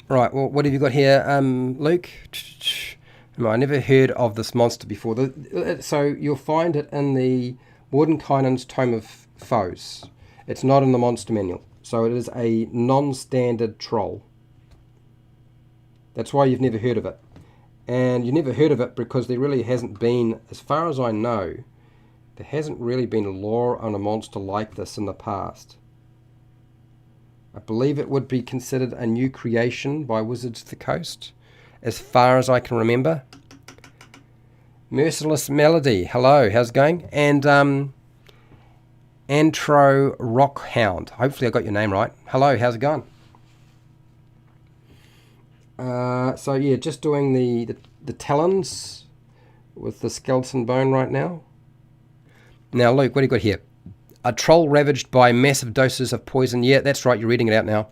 A: Right, well, what have you got here, Luke? I never heard of this monster before. So you'll find it in the Mordenkainen's Tome of Foes. It's not in the monster manual. So it is a non-standard troll. That's why you've never heard of it. And you never heard of it because there really hasn't been, as far as I know, there hasn't really been lore on a monster like this in the past. I believe it would be considered a new creation by Wizards of the Coast, as far as I can remember. Merciless Melody, hello, how's it going? And Antro Rockhound, hopefully I got your name right. Hello, how's it going? So yeah, just doing the talons with the skeleton bone right now. Now, Luke, what do you got here? A troll ravaged by massive doses of poison. Yeah, that's right, you're reading it out now.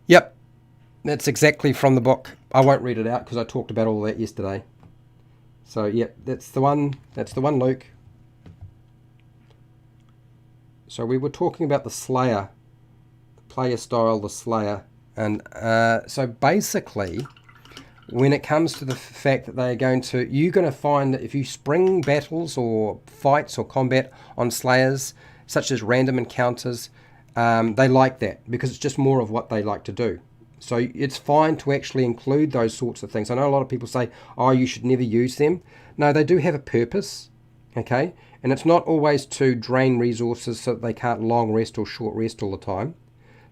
A: Yep, that's exactly from the book. I won't read it out because I talked about all that yesterday. So, yep, that's the one, Luke. So we were talking about the Slayer, the player style, the Slayer. And so basically, when it comes to the fact that they're you're going to find that if you spring battles or fights or combat on Slayers, such as random encounters, they like that because it's just more of what they like to do. So it's fine to actually include those sorts of things. I know a lot of people say, oh, you should never use them. No, they do have a purpose, okay? And it's not always to drain resources so that they can't long rest or short rest all the time.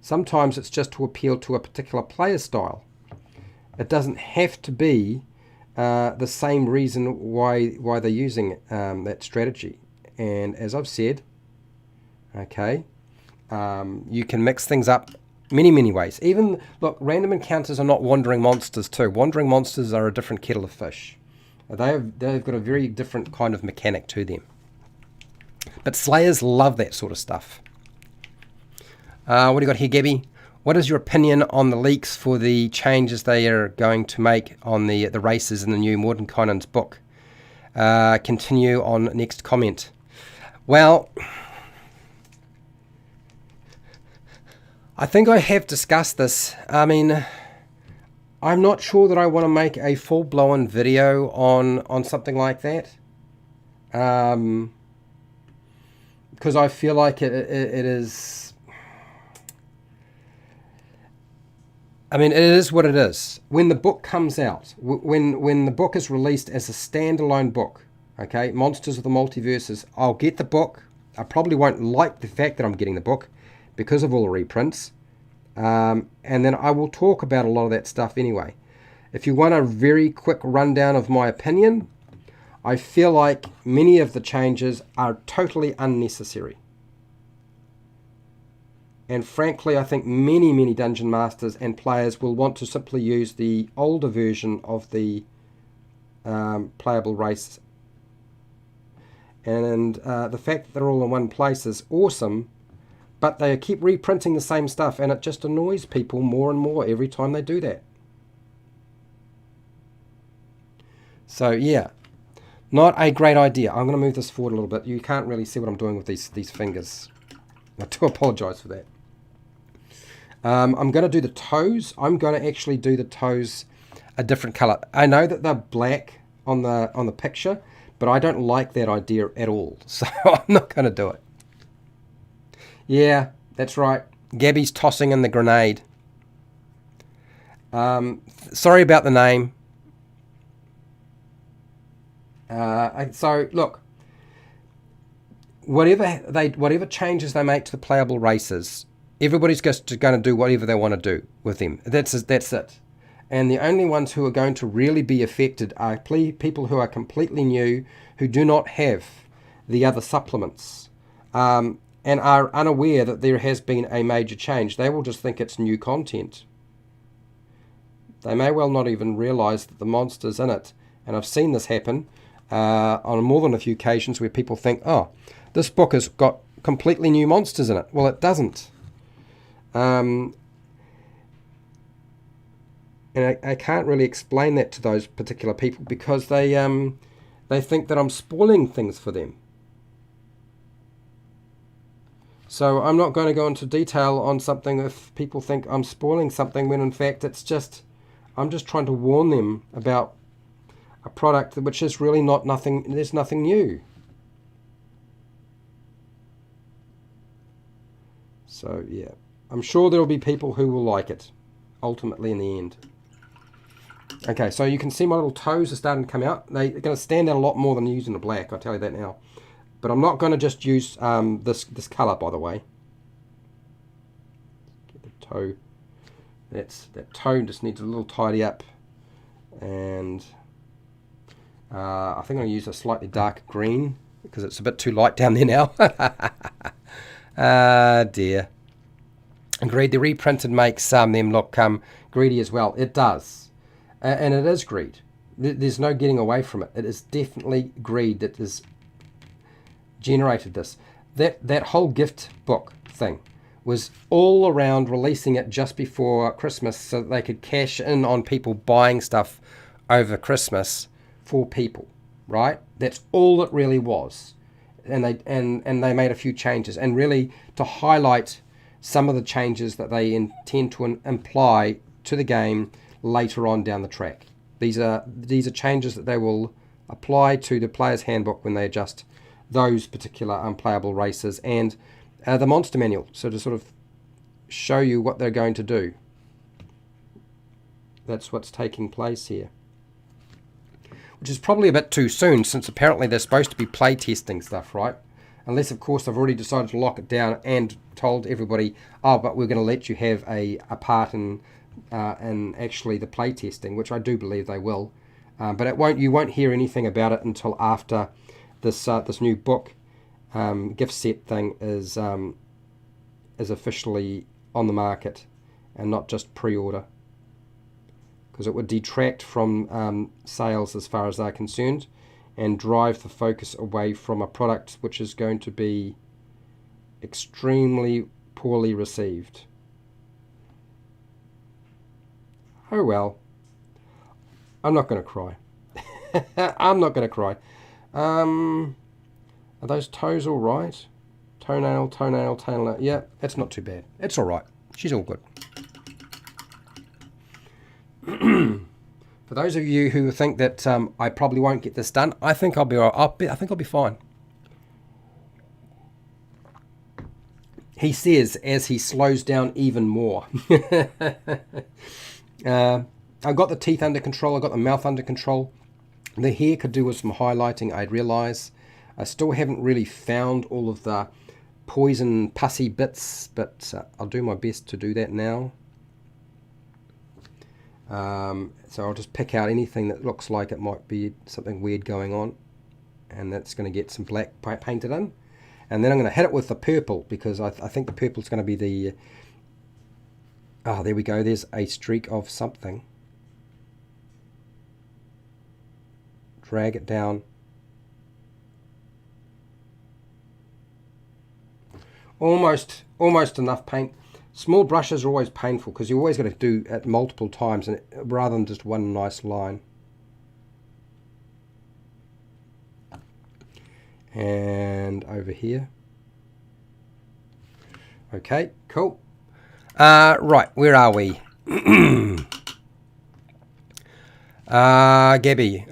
A: Sometimes it's just to appeal to a particular player style. It doesn't have to be the same reason why they're using that strategy. And as I've said, okay, you can mix things up many ways. Even, look, random encounters are not wandering monsters too. Wandering monsters are a different kettle of fish. They've got a very different kind of mechanic to them. But Slayers love that sort of stuff. What do you got here, Gabby? What is your opinion on the leaks for the changes they are going to make on the races in the new Mordenkainen's book? Continue on next comment. Well, I think I have discussed this. I mean, I'm not sure that I want to make a full-blown video on something like that. Because I feel like it is... I mean, it is what it is. When the book comes out, when the book is released as a standalone book, okay, Monsters of the Multiverses, I'll get the book. I probably won't like the fact that I'm getting the book because of all the reprints. And then I will talk about a lot of that stuff anyway. If you want a very quick rundown of my opinion, I feel like many of the changes are totally unnecessary. And frankly, I think many Dungeon Masters and players will want to simply use the older version of the playable race. And the fact that they're all in one place is awesome, but they keep reprinting the same stuff, and it just annoys people more and more every time they do that. So yeah, not a great idea. I'm going to move this forward a little bit. You can't really see what I'm doing with these fingers. I do apologize for that. I'm going to do the toes. I'm going to actually do the toes a different color. I know that they're black on the picture, but I don't like that idea at all. So I'm not going to do it. Yeah, that's right. Gabby's tossing in the grenade. Sorry about the name. So look, whatever changes they make to the playable races, everybody's just going to do whatever they want to do with them. That's it. And the only ones who are going to really be affected are people who are completely new, who do not have the other supplements, and are unaware that there has been a major change. They will just think it's new content. They may well not even realize that the monster's in it. And I've seen this happen on more than a few occasions where people think, oh, this book has got completely new monsters in it. Well, it doesn't. And I can't really explain that to those particular people because they think that I'm spoiling things for them. So I'm not going to go into detail on something if people think I'm spoiling something when in fact it's just, I'm just trying to warn them about a product which is really there's nothing new. So yeah, I'm sure there will be people who will like it ultimately in the end. Okay, so you can see my little toes are starting to come out. They're going to stand out a lot more than using the black, I'll tell you that now. But I'm not going to just use this colour, by the way. Get the toe. That toe just needs a little tidy up. And I think I'm going to use a slightly darker green because it's a bit too light down there now. Ah, dear. Agreed, the reprinted makes them look greedy as well. It does. And it is greed. There's no getting away from it. It is definitely greed that has generated this. That whole gift book thing was all around releasing it just before Christmas so that they could cash in on people buying stuff over Christmas for people, right? That's all it really was. And they made a few changes, and really to highlight some of the changes that they intend to imply to the game later on down the track. These are changes that they will apply to the player's handbook when they adjust those particular unplayable races and the monster manual, so to sort of show you what they're going to do. That's what's taking place here, which is probably a bit too soon since apparently they're supposed to be play testing stuff, right? Unless, of course, they've already decided to lock it down and told everybody, oh, but we're going to let you have a part in actually the play testing, which I do believe they will. But you won't hear anything about it until after this new book gift set thing is officially on the market and not just pre-order, because it would detract from sales as far as they're concerned and drive the focus away from a product which is going to be extremely poorly received. Oh well, I'm not going to cry. I'm not going to cry. Are those toes all right? Toenail. Yeah, that's not too bad. It's all right. She's all good. For those of you who think that I probably won't get this done, I think I'll be all right. I think I'll be fine. He says as he slows down even more. I've got the teeth under control. I've got the mouth under control. The hair could do with some highlighting, I'd realise. I still haven't really found all of the poison pussy bits, but I'll do my best to do that now. So I'll just pick out anything that looks like it might be something weird going on, and that's going to get some black painted in. And then I'm going to hit it with the purple, because I think the purple is going to be the... Oh, there we go. There's a streak of something. Drag it down. Almost enough paint. Small brushes are always painful because you always got to do it multiple times and rather than just one nice line. And over here. Okay, cool. Right, where are we? Gabby.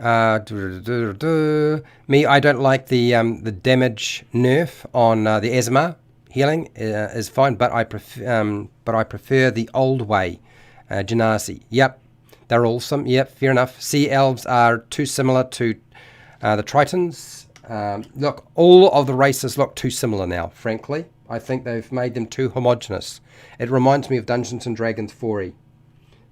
A: Me, I don't like the damage nerf on the Asthma. Healing is fine, but I prefer the old way. Genasi. Yep, they're awesome. Yep, fair enough. Sea elves are too similar to the Tritons. Look, all of the races look too similar now, frankly. I think they've made them too homogenous. It reminds me of Dungeons and Dragons 4e.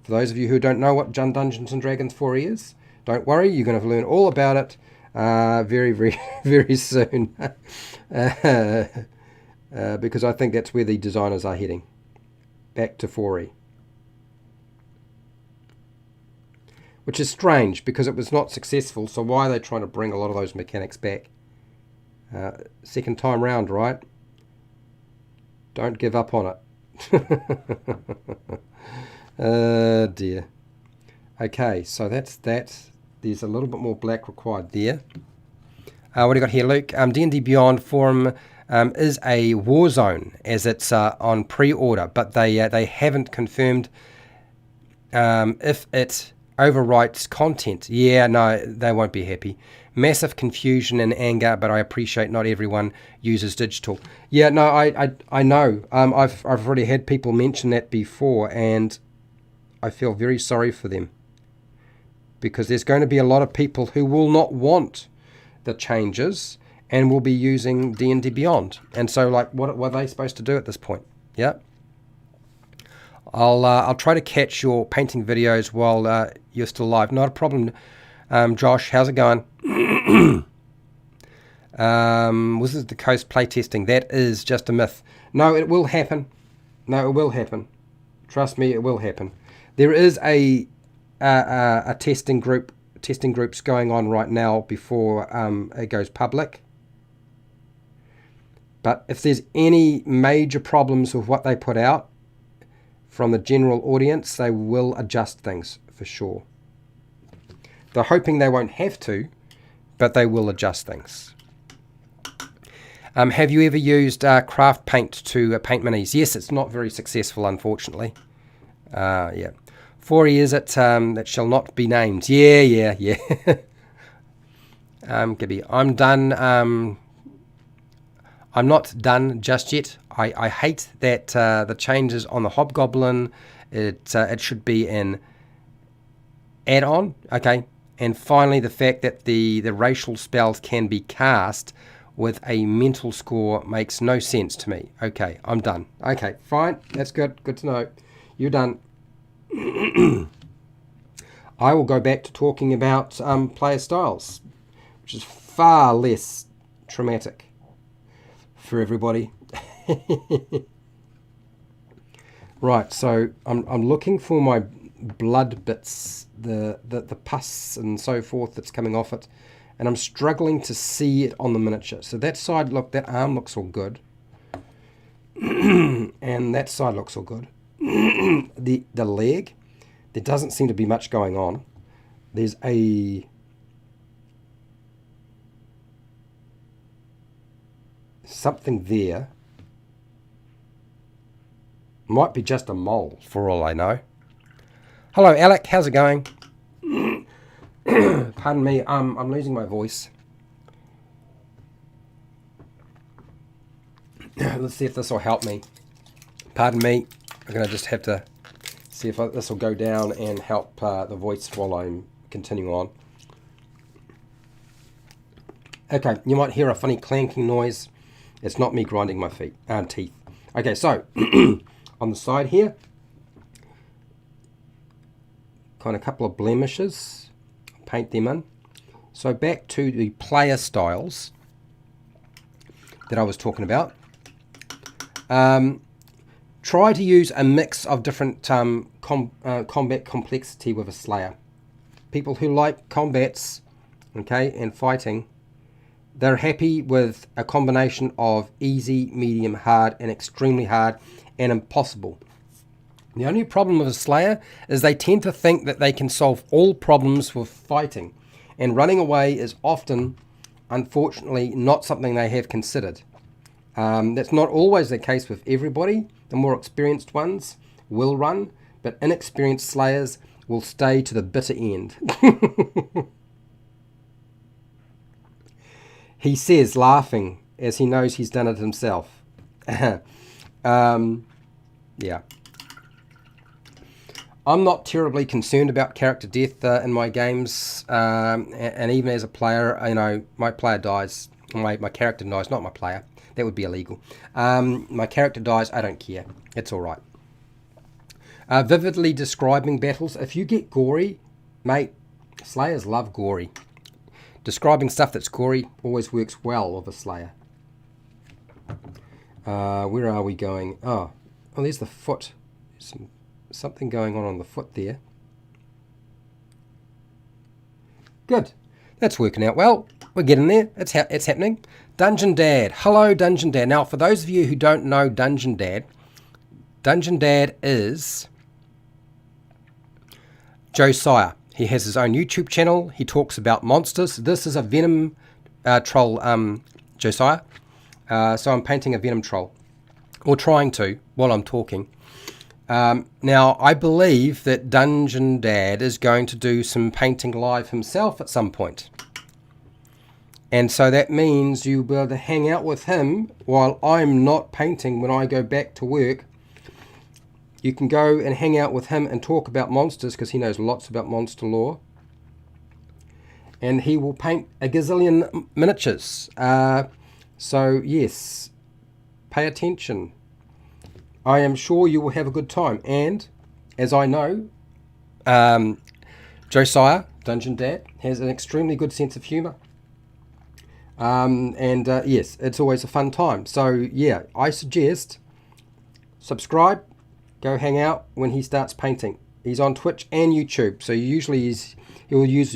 A: For those of you who don't know what Dungeons and Dragons 4e is, don't worry, you're going to learn all about it very, very, very soon. Because I think that's where the designers are heading. Back to 4e. Which is strange, because it was not successful, so why are they trying to bring a lot of those mechanics back? Second time round, right? Don't give up on it. Oh dear. Okay, so that's that. There's a little bit more black required there. What do you got here, Luke? D&D Beyond Forum is a war zone, as it's on pre-order, but they haven't confirmed if it overwrites content. Yeah, no, they won't be happy. Massive confusion and anger, but I appreciate not everyone uses digital. Yeah, no, I know. I've already had people mention that before, and I feel very sorry for them, because there's going to be a lot of people who will not want the changes and will be using D&D Beyond. And so, like, what are they supposed to do at this point? Yeah. I'll try to catch your painting videos while you're still live. Not a problem. Josh, how's it going? Was it the coast playtesting? That is just a myth. No, it will happen. No, it will happen. Trust me, it will happen. There is a testing groups going on right now before it goes public. But if there's any major problems with what they put out from the general audience, they will adjust things for sure. They're hoping they won't have to, but they will adjust things. Have you ever used craft paint to paint minis? Yes, it's not very successful, unfortunately. Yeah. 4 years that shall not be named. Yeah. Gibby, I'm done. I'm not done just yet. I hate that the changes on the Hobgoblin, it should be an add-on. Okay. And finally, the fact that the racial spells can be cast with a mental score makes no sense to me. Okay, I'm done. Okay, fine. That's good. Good to know. You're done. I will go back to talking about player styles, which is far less traumatic for everybody. Right, so I'm looking for my blood bits, the pus and so forth that's coming off it, and I'm struggling to see it on the miniature. So that side, look, that arm looks all good, and that side looks all good. The leg, there doesn't seem to be much going on. There's something there. Might be just a mole, for all I know. Hello, Alec. How's it going? Pardon me. I'm losing my voice. Let's see if this will help me. Pardon me. I'm going to just have to see if this will go down and help the voice while I'm continuing on. Okay, you might hear a funny clanking noise. It's not me grinding my teeth. Okay, so on the side here, kind of a couple of blemishes, paint them in. So back to the player styles that I was talking about. Try to use a mix of different combat complexity with a Slayer. People who like combats, okay, and fighting, they're happy with a combination of easy, medium, hard, and extremely hard, and impossible. The only problem with a Slayer is they tend to think that they can solve all problems with fighting, and running away is often, unfortunately, not something they have considered. That's not always the case with everybody. The more experienced ones will run, but inexperienced Slayers will stay to the bitter end. He says, laughing, as he knows he's done it himself. Yeah. I'm not terribly concerned about character death in my games, and even as a player, you know, my player dies, my character dies, not my player. That would be illegal. My character dies, I don't care. It's all right. Vividly describing battles. If you get gory, mate, Slayers love gory. Describing stuff that's gory always works well with a Slayer. Where are we going? Oh, there's the foot. Something going on the foot there. Good. That's working out well. We're getting there. It's happening. HowtoDandD. Hello, HowtoDandD. Now, for those of you who don't know HowtoDandD, HowtoDandD is Josiah. He has his own YouTube channel. He talks about monsters. This is a Venom troll, Josiah. So I'm painting a Venom troll, or trying to, while I'm talking. Now, I believe that HowtoDandD is going to do some painting live himself at some point. And so that means you'll be able to hang out with him while I'm not painting when I go back to work. You can go and hang out with him and talk about monsters, because he knows lots about monster lore. And he will paint a gazillion miniatures. So, yes, pay attention. I am sure you will have a good time. And, as I know, Josiah, HowtoDandD, has an extremely good sense of humour. Yes, it's always a fun time. So, yeah, I suggest subscribe, go hang out when he starts painting. He's on Twitch and YouTube. So, usually he'll use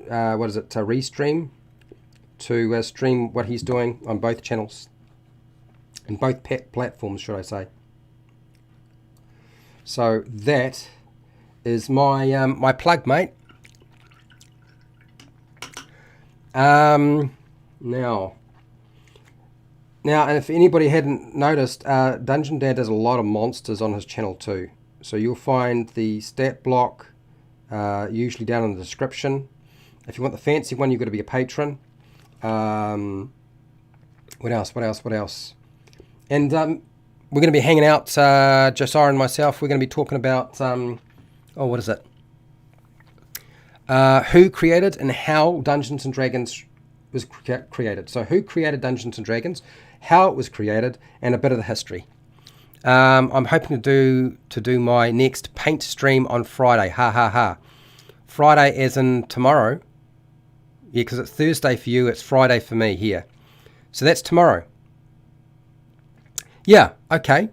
A: Restream to stream what he's doing on both channels. And both platforms, should I say. So that is my my plug, mate. Now, and if anybody hadn't noticed, HowtoDandD does a lot of monsters on his channel too. So you'll find the stat block usually down in the description. If you want the fancy one, you've got to be a patron. What else? And we're going to be hanging out, Josiah and myself. We're going to be talking about, what is it? Who created and how Dungeons and Dragons was created. So who created Dungeons and Dragons, how it was created, and a bit of the history. I'm hoping to do my next paint stream on Friday. Ha ha ha. Friday as in tomorrow. Yeah, because it's Thursday for you, it's Friday for me here. So that's tomorrow. Yeah, okay.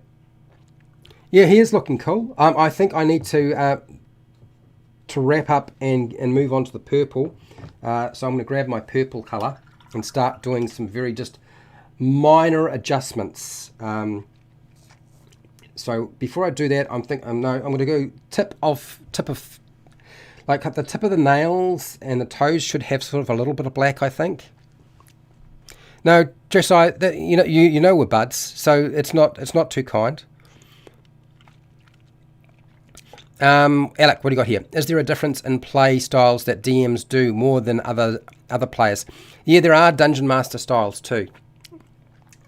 A: Yeah, he is looking cool. I think I need to wrap up and move on to the purple. So I'm going to grab my purple colour and start doing some very just minor adjustments. So before I do that, I'm going to go tip of like at the tip of the nails and the toes should have sort of a little bit of black, I think. No, Josiah, you know we're buds, so it's not too kind. Alec, what do you got here? Is there a difference in play styles that DMs do more than other players? Yeah, there are Dungeon Master styles too.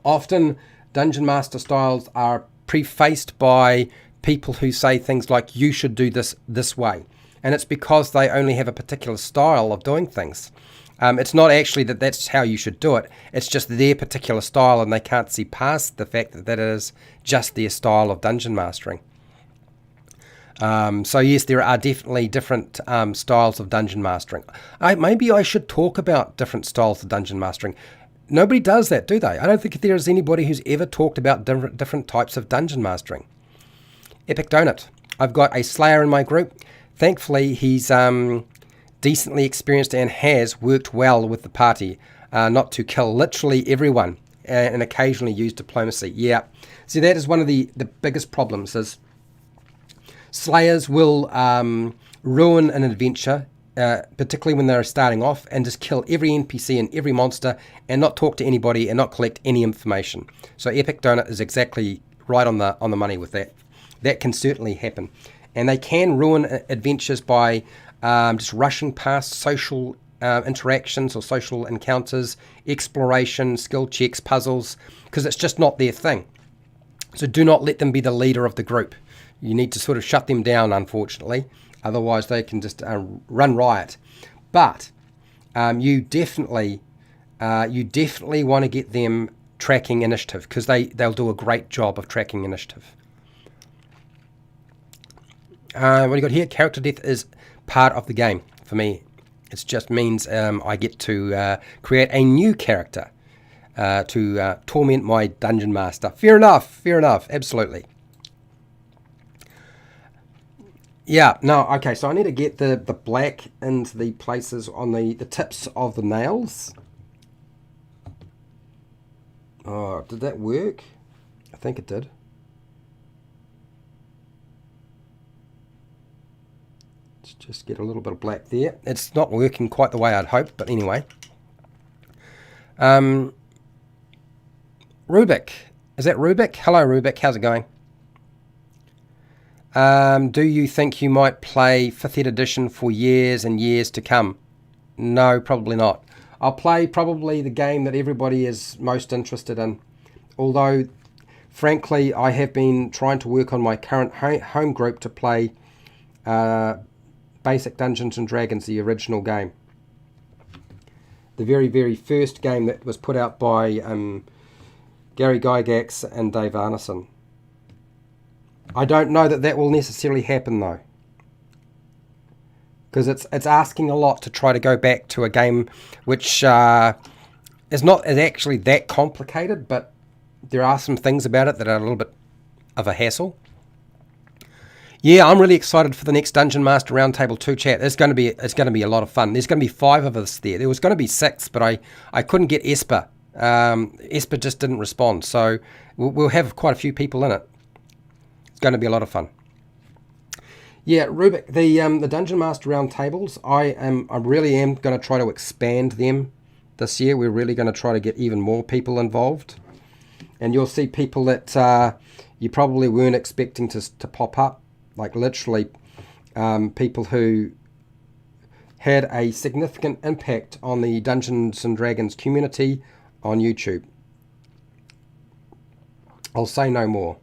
A: Often Dungeon Master styles are prefaced by people who say things like, you should do this way. And it's because they only have a particular style of doing things. It's not actually that's how you should do it. It's just their particular style, and they can't see past the fact that it is just their style of dungeon mastering. So yes, there are definitely different styles of dungeon mastering. Maybe I should talk about different styles of dungeon mastering. Nobody does that, do they? I don't think there is anybody who's ever talked about different types of dungeon mastering. Epic Donut. I've got a Slayer in my group. Thankfully, he's decently experienced and has worked well with the party, not to kill literally everyone, and occasionally use diplomacy. Yeah, see, that is one of the biggest problems, is Slayers will ruin an adventure, particularly when they're starting off, and just kill every NPC and every monster and not talk to anybody and not collect any information. So Epic Donut is exactly right on the money with that. That can certainly happen. And they can ruin adventures by just rushing past social interactions or social encounters, exploration, skill checks, puzzles, because it's just not their thing. So do not let them be the leader of the group. You need to sort of shut them down, unfortunately. Otherwise, they can just run riot. But you definitely want to get them tracking initiative, because they'll do a great job of tracking initiative. What do you got here? Character death is part of the game for me. It just means I get to create a new character to torment my dungeon master. Fair enough, absolutely. Yeah, no, okay, so I need to get the black into the places on the tips of the nails. Oh, did that work? I think it did. Let's just get a little bit of black there. It's not working quite the way I'd hoped, but anyway. Rubik. Is that Rubik? Hello, Rubik. How's it going? Do you think you might play 5th Ed Edition for years and years to come? No, probably not. I'll play probably the game that everybody is most interested in. Although, frankly, I have been trying to work on my current home group to play basic Dungeons and Dragons, the original game. The very, very first game that was put out by Gary Gygax and Dave Arneson. I don't know that will necessarily happen, though, because it's asking a lot to try to go back to a game which is actually that complicated, but there are some things about it that are a little bit of a hassle. Yeah, I'm really excited for the next Dungeon Master Roundtable 2 chat. It's going to be a lot of fun. There's going to be 5 of us there. There was going to be 6, but I couldn't get Esper. Esper just didn't respond, so we'll have quite a few people in it. It's going to be a lot of fun. Yeah, Rubik, the Dungeon Master Roundtables, I really am going to try to expand them this year. We're really going to try to get even more people involved, and you'll see people that you probably weren't expecting to pop up. Like literally people who had a significant impact on the Dungeons and Dragons community on YouTube. I'll say no more.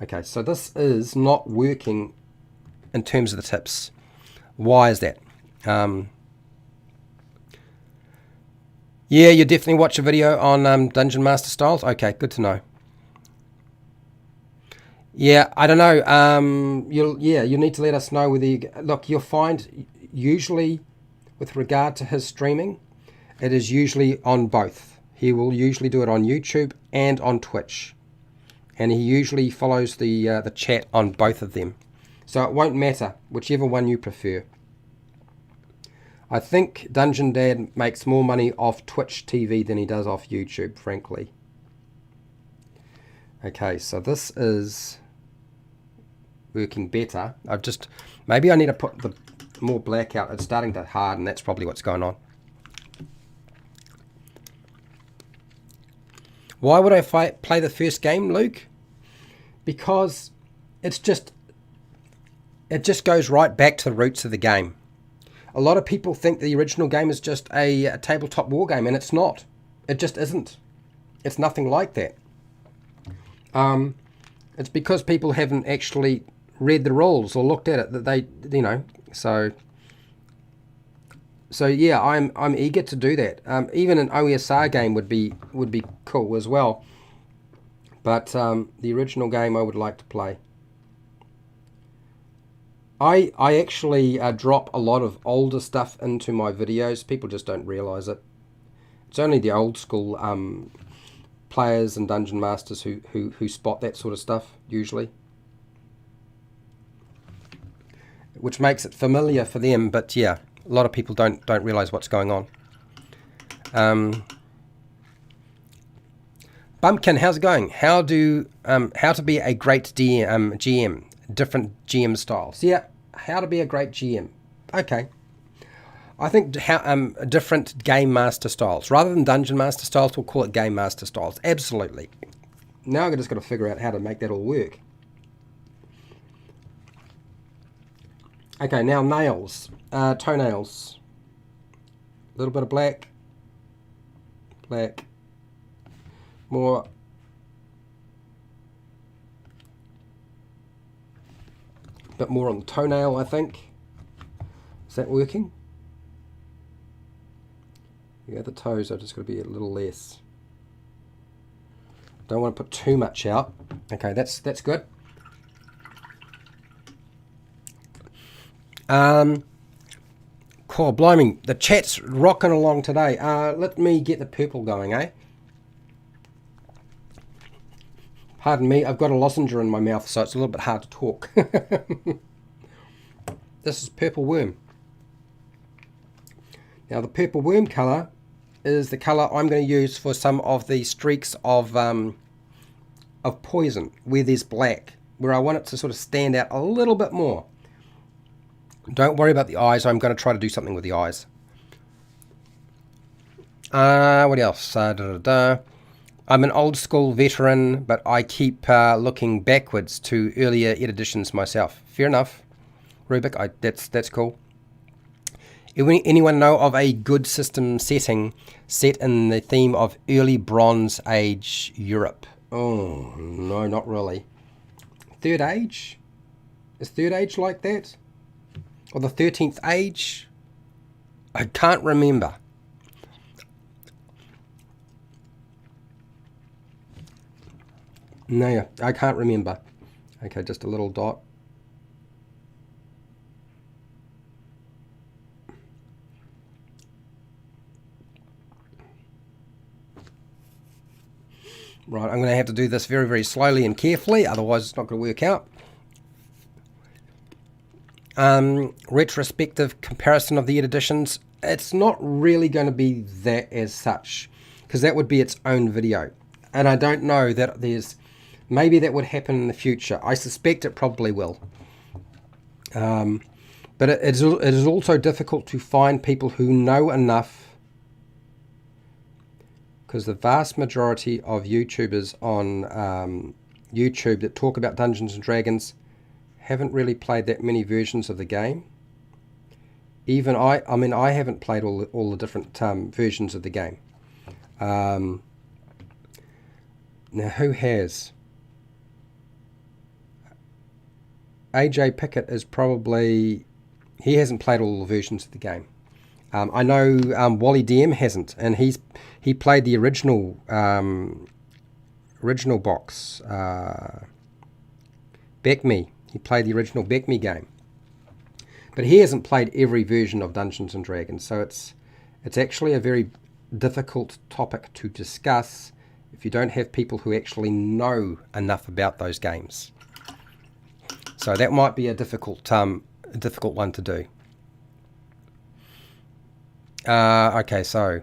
A: Okay, so this is not working in terms of the tips. Why is that? Yeah, you definitely watch a video on Dungeon Master Styles. Okay, good to know. Yeah, I don't know. You'll need to let us know whether you look. You'll find usually with regard to his streaming, it is usually on both. He will usually do it on YouTube and on Twitch, and he usually follows the chat on both of them. So it won't matter whichever one you prefer. I think HowtoDandD makes more money off Twitch TV than he does off YouTube, frankly. Okay, so this is working better. Maybe I need to put the more black out. It's starting to harden. That's probably what's going on. Why would I play the first game, Luke? Because it just goes right back to the roots of the game. A lot of people think the original game is just a tabletop war game, and it's not. It just isn't. It's nothing like that. It's because people haven't actually read the rules or looked at it that they, So yeah, I'm eager to do that. Even an OSR game would be cool as well. But the original game I would like to play. I actually drop a lot of older stuff into my videos. People just don't realise it. It's only the old school players and dungeon masters who spot that sort of stuff usually, which makes it familiar for them. But yeah, a lot of people don't realise what's going on. Bumpkin, how's it going? How to be a great GM? Different GM styles. Yeah, how to be a great GM. Okay. I think different game master styles. Rather than dungeon master styles, we'll call it game master styles. Absolutely. Now I've just got to figure out how to make that all work. Okay, now nails. Toenails. A little bit of black. Black. More. A bit more on the toenail, I think. Is that working? Yeah, the toes are just going to be a little less. Don't want to put too much out. Okay, that's good. Cool, blimey, the chat's rocking along today. Let me get the purple going, eh? Pardon me, I've got a lozenge in my mouth, so it's a little bit hard to talk. This is purple worm. Now the purple worm colour is the colour I'm going to use for some of the streaks of poison where there's black, where I want it to sort of stand out a little bit more. Don't worry about the eyes. I'm going to try to do something with the eyes. What else? I'm an old school veteran, but I keep looking backwards to earlier editions myself. Fair enough, Rubik. That's cool. Anyone know of a good system setting set in the theme of early Bronze Age Europe? Oh, no, not really. Third Age? Is Third Age like that? Or the 13th Age? I can't remember. No, I can't remember. Okay, just a little dot. Right, I'm going to have to do this very, very slowly and carefully, otherwise it's not going to work out. Retrospective comparison of the editions. It's not really going to be that as such, because that would be its own video. And I don't know that maybe that would happen in the future. I suspect it probably will. But it is also difficult to find people who know enough, because the vast majority of YouTubers on YouTube that talk about Dungeons and Dragons haven't really played that many versions of the game. Even I haven't played all the different versions of the game. Now, who has? AJ Pickett is probably... He hasn't played all the versions of the game. I know Wally DM hasn't, and he played the original box. Back Me. He played the original Back Me game, but he hasn't played every version of Dungeons and Dragons. So it's actually a very difficult topic to discuss if you don't have people who actually know enough about those games. So that might be a difficult one to do. Okay, so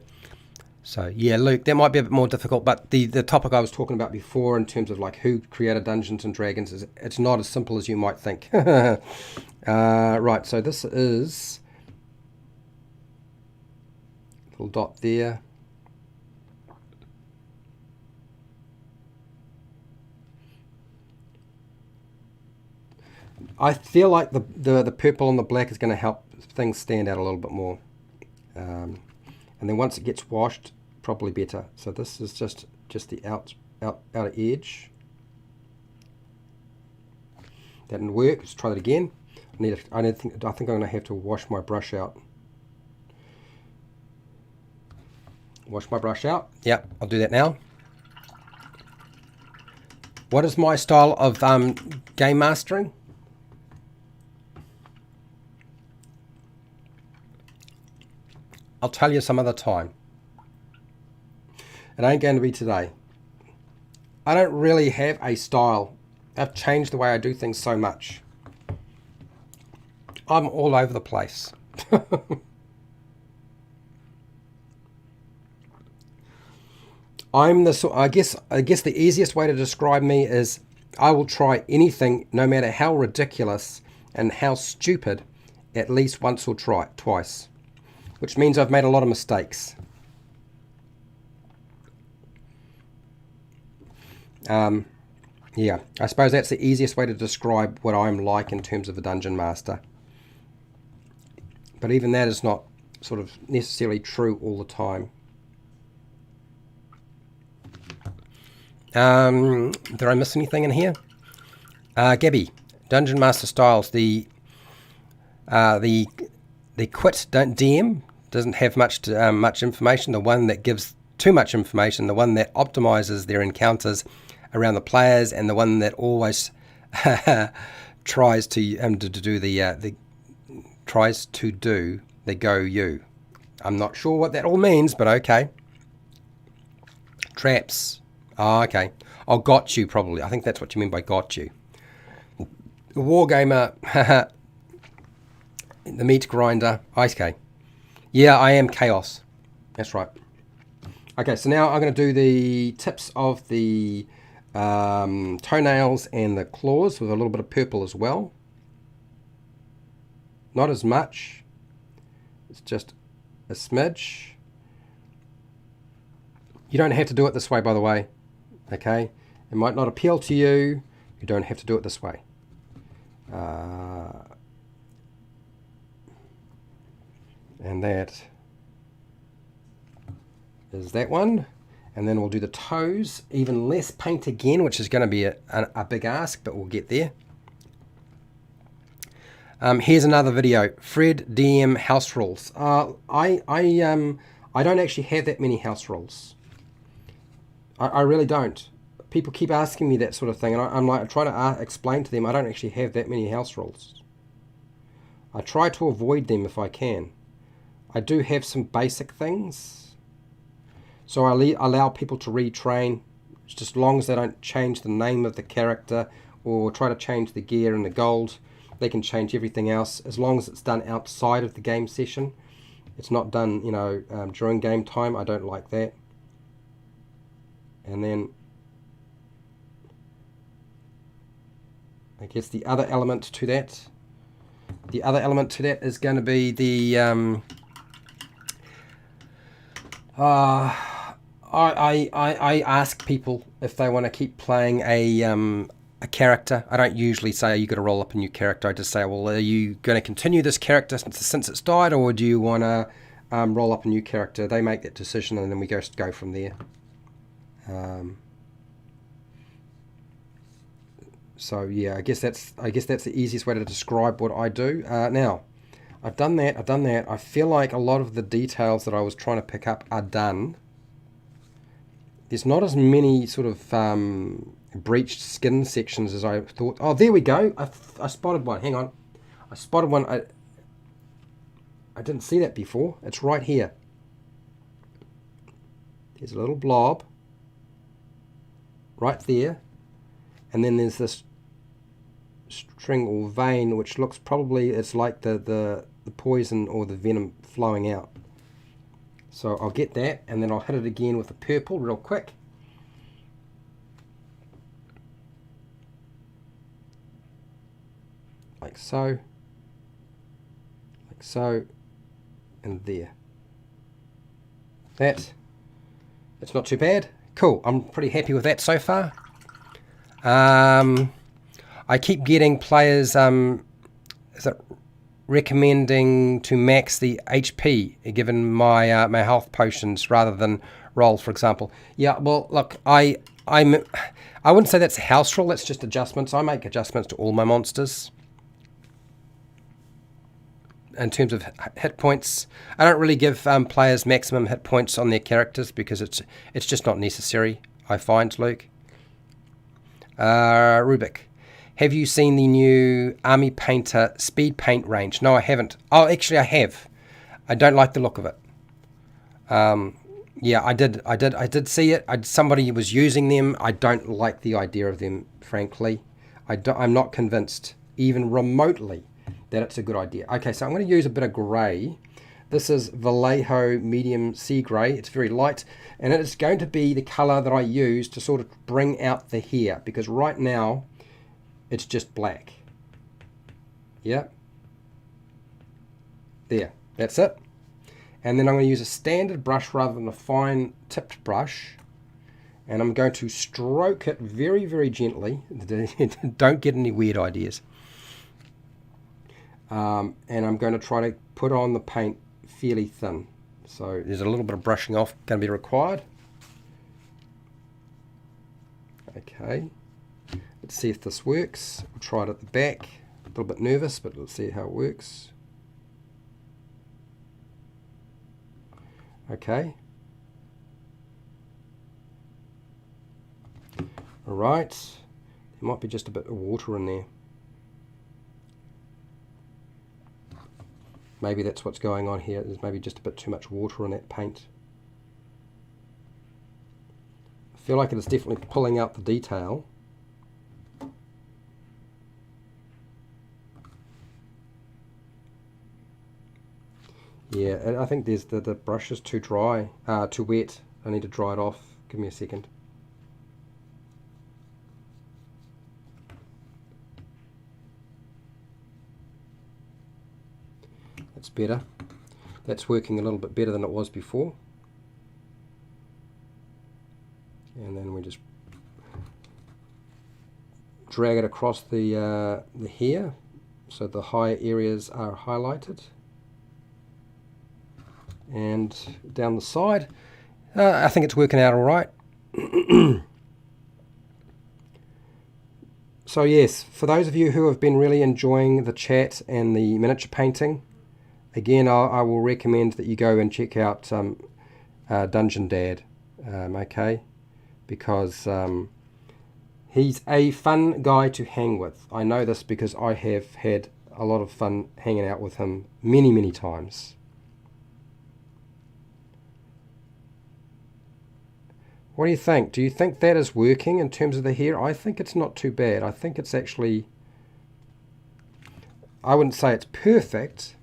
A: yeah, Luke, that might be a bit more difficult, but the topic I was talking about before in terms of like who created Dungeons and Dragons, it's not as simple as you might think. Right, so this is a little dot there. I feel like the purple and the black is going to help things stand out a little bit more. And then once it gets washed, probably better. So this is just the outer edge. That didn't work. Let's try that again. I think I'm going to have to wash my brush out. Wash my brush out. Yep, I'll do that now. What is my style of game mastering? I'll tell you some other time. It ain't going to be today. I don't really have a style. I've changed the way I do things so much. I'm all over the place. I guess the easiest way to describe me is I will try anything, no matter how ridiculous and how stupid, at least once or twice. Which means I've made a lot of mistakes. Yeah, I suppose that's the easiest way to describe what I'm like in terms of a dungeon master. But even that is not sort of necessarily true all the time. Did I miss anything in here? Gabby, Dungeon Master Styles, the quit don't DM doesn't have much information. The one that gives too much information, the one that optimizes their encounters around the players, and the one that always tries to do the go you. I'm not sure what that all means, but okay. Traps. Oh, okay. Oh, got you, probably. I think that's what you mean by got you. Wargamer. The meat grinder. Okay. Yeah, I am chaos. That's right. Okay, so now I'm going to do the tips of the toenails and the claws with a little bit of purple as well. Not as much. It's just a smidge. You don't have to do it this way, by the way. Okay? It might not appeal to you. You don't have to do it this way. And that is that one. And then we'll do the toes. Even less paint again, which is going to be a big ask, but we'll get there. Here's another video. Fred DM house rules. I don't actually have that many house rules. I really don't. People keep asking me that sort of thing, and I'm like trying to explain to them I don't actually have that many house rules. I try to avoid them if I can. I do have some basic things, so I allow people to retrain, just as long as they don't change the name of the character or try to change the gear and the gold. They can change everything else as long as it's done outside of the game session. It's not done, during game time. I don't like that. And then I guess the other element to that is going to be the I ask people if they want to keep playing a character. I don't usually say, you got to roll up a new character. I just say, well, are you going to continue this character since it's died, or do you want to roll up a new character? They make that decision, and then we go from there. So yeah, I guess that's the easiest way to describe what I do. Now, I've done that. I've done that. I feel like a lot of the details that I was trying to pick up are done. There's not as many sort of breached skin sections as I thought. Oh, there we go. I spotted one. Hang on. I spotted one. I didn't see that before. It's right here. There's a little blob right there. And then there's this string or vein which looks probably, it's like the poison or the venom flowing out. So I'll get that, and then I'll hit it again with the purple real quick. Like so. Like so. And there. It's not too bad. Cool. I'm pretty happy with that so far. I keep getting players recommending to max the HP given my my health potions rather than roll, for example. Yeah, well, look, I wouldn't say that's a house rule. That's just adjustments. I make adjustments to all my monsters. In terms of hit points, I don't really give players maximum hit points on their characters because it's just not necessary, I find, Luke. Rubik, have you seen the new Army Painter speed paint range? No, I haven't. Oh, actually, I have. I don't like the look of it. Yeah, I did see it. Somebody was using them. I don't like the idea of them, frankly. I'm not convinced, even remotely, that it's a good idea. Okay, so I'm going to use a bit of grey. This is Vallejo medium sea grey. It's very light, and it's going to be the colour that I use to sort of bring out the hair, because right now it's just black. Yeah. There, that's it. And then I'm going to use a standard brush rather than a fine tipped brush, and I'm going to stroke it very, very gently. Don't get any weird ideas. And I'm going to try to put on the paint fairly thin. So there's a little bit of brushing off going to be required. Okay. Let's see if this works. We'll try it at the back. A little bit nervous, but let's see how it works. Okay. Alright. There might be just a bit of water in there. Maybe that's what's going on here. There's maybe just a bit too much water in that paint. I feel like it is definitely pulling out the detail. Yeah, I think there's the brush is too dry, too wet. I need to dry it off. Give me a second. That's better. That's working a little bit better than it was before. And then we just drag it across the hair so the high areas are highlighted. And down the side, I think it's working out all right. So yes, for those of you who have been really enjoying the chat and the miniature painting, again, I will recommend that you go and check out HowtoDandD, okay, because he's a fun guy to hang with. I know this because I have had a lot of fun hanging out with him many, many times. What do you think? Do you think that is working in terms of the hair? I think it's not too bad. I think it's actually, I wouldn't say it's perfect,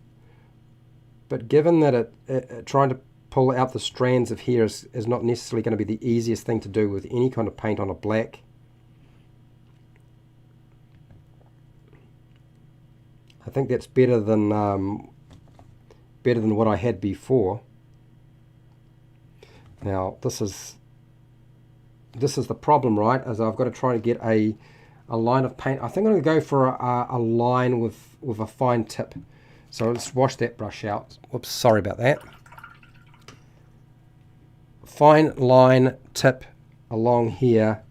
A: but given that trying to pull out the strands of hair is not necessarily going to be the easiest thing to do with any kind of paint on a black. I think that's better than what I had before. Now this is the problem, right? As I've got to try to get a line of paint. I think I'm going to go for a line with a fine tip. So let's wash that brush out. Whoops, sorry about that. Fine line tip along here.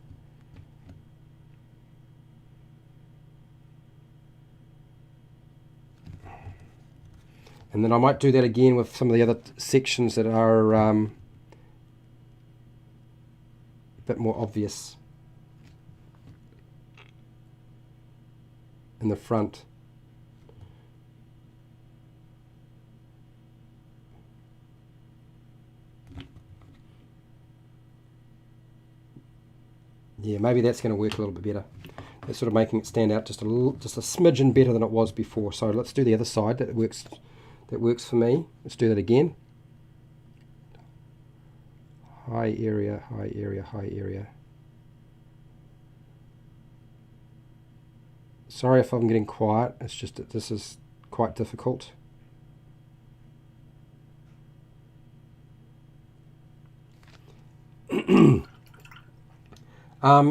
A: And then I might do that again with some of the other sections that are a bit more obvious in the front. Yeah, maybe that's going to work a little bit better. It's sort of making it stand out just a smidgen better than it was before. So let's do the other side. That works for me. Let's do that again. High area, high area, high area. Sorry if I'm getting quiet. It's just that this is quite difficult.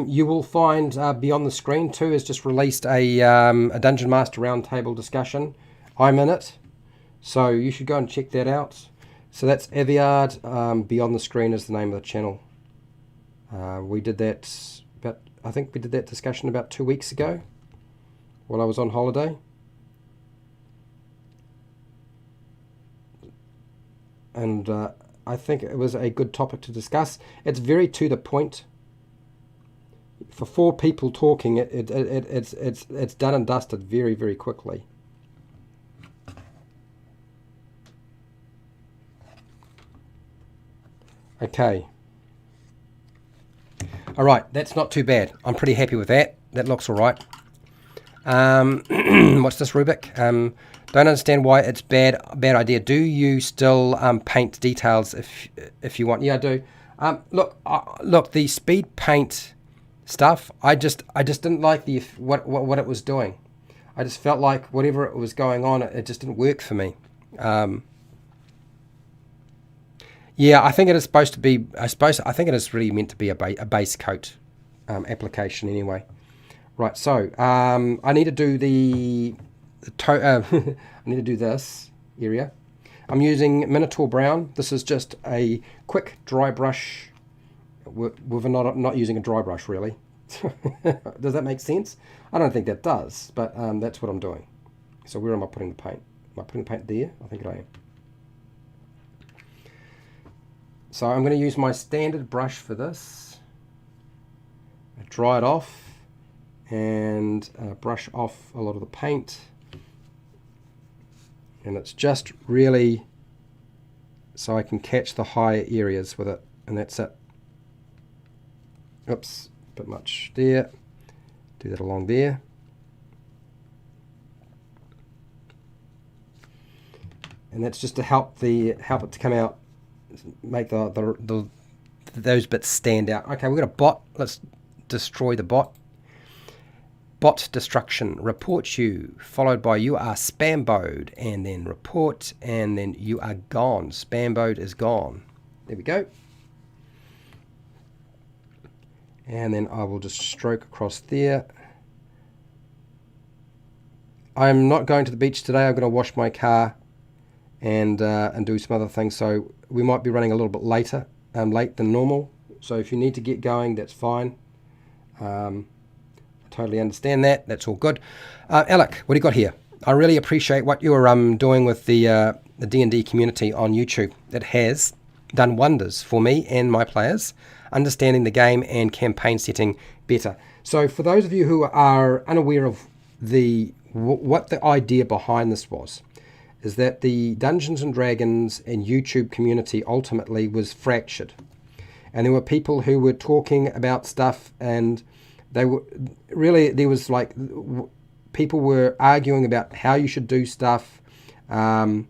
A: You will find beyond the screen too has just released a Dungeon Master Roundtable discussion. I'm in it, so you should go and check that out. So that's Aviard. Beyond the Screen is the name of the channel. We did that I think we did that discussion about 2 weeks ago while I was on holiday. And I think it was a good topic to discuss. It's very to the point. For 4 people talking, it's done and dusted very, very quickly. Okay. All right, that's not too bad. I'm pretty happy with that. That looks all right. What's this, Rubik? Don't understand why it's bad idea. Do you still paint details if you want? Yeah, I do. Look, the speed paint stuff, I just didn't like what it was doing. I just felt like whatever it was going on, it just didn't work for me. Yeah, I think it is supposed to be. I think it is really meant to be a base coat application anyway. Right. So I need to do I need to do this area. I'm using Minotaur Brown. This is just a quick dry brush. With not using a dry brush, really. Does that make sense? I don't think that does, but that's what I'm doing. So where am I putting the paint? Am I putting the paint there? I think I am. So I'm going to use my standard brush for this. Dry it off and brush off a lot of the paint. And it's just really so I can catch the higher areas with it, and that's it. Oops, a bit much there. Do that along there. And that's just to help it to come out, make those bits stand out. Okay, we've got a bot. Let's destroy the bot. Bot destruction. Report you, followed by you are spamboed, and then report, and then you are gone. Spamboed is gone. There we go. And then I will just stroke across there. I'm not going to the beach today. I'm going to wash my car and do some other things. So we might be running a little bit late than normal. So if you need to get going, that's fine. I totally understand that. That's all good. Alec, what do you got here? I really appreciate what you're doing with the D&D community on YouTube. It has done wonders for me and my players, understanding the game and campaign setting better. So for those of you who are unaware of what the idea behind this was, is that the Dungeons and Dragons and YouTube community ultimately was fractured. And there were people who were talking about stuff, and they were really, there was like, people were arguing about how you should do stuff, and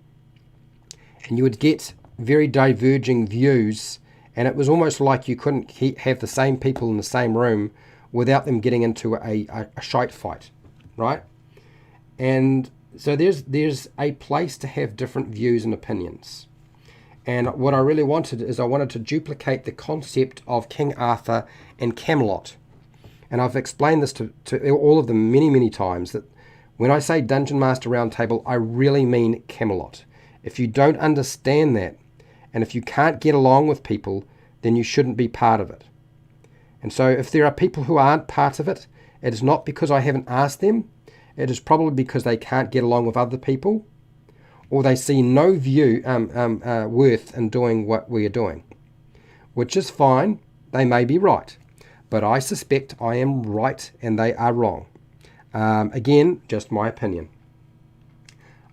A: you would get very diverging views, and it was almost like you couldn't have the same people in the same room without them getting into a shite fight, right? And so there's a place to have different views and opinions. And what I really wanted is I wanted to duplicate the concept of King Arthur and Camelot. And I've explained this to all of them many, many times, that when I say Dungeon Master Roundtable, I really mean Camelot. If you don't understand that, and if you can't get along with people, then you shouldn't be part of it. And so if there are people who aren't part of it, it is not because I haven't asked them. It is probably because they can't get along with other people, or they see no worth in doing what we are doing, which is fine. They may be right, but I suspect I am right and they are wrong. Again, just my opinion.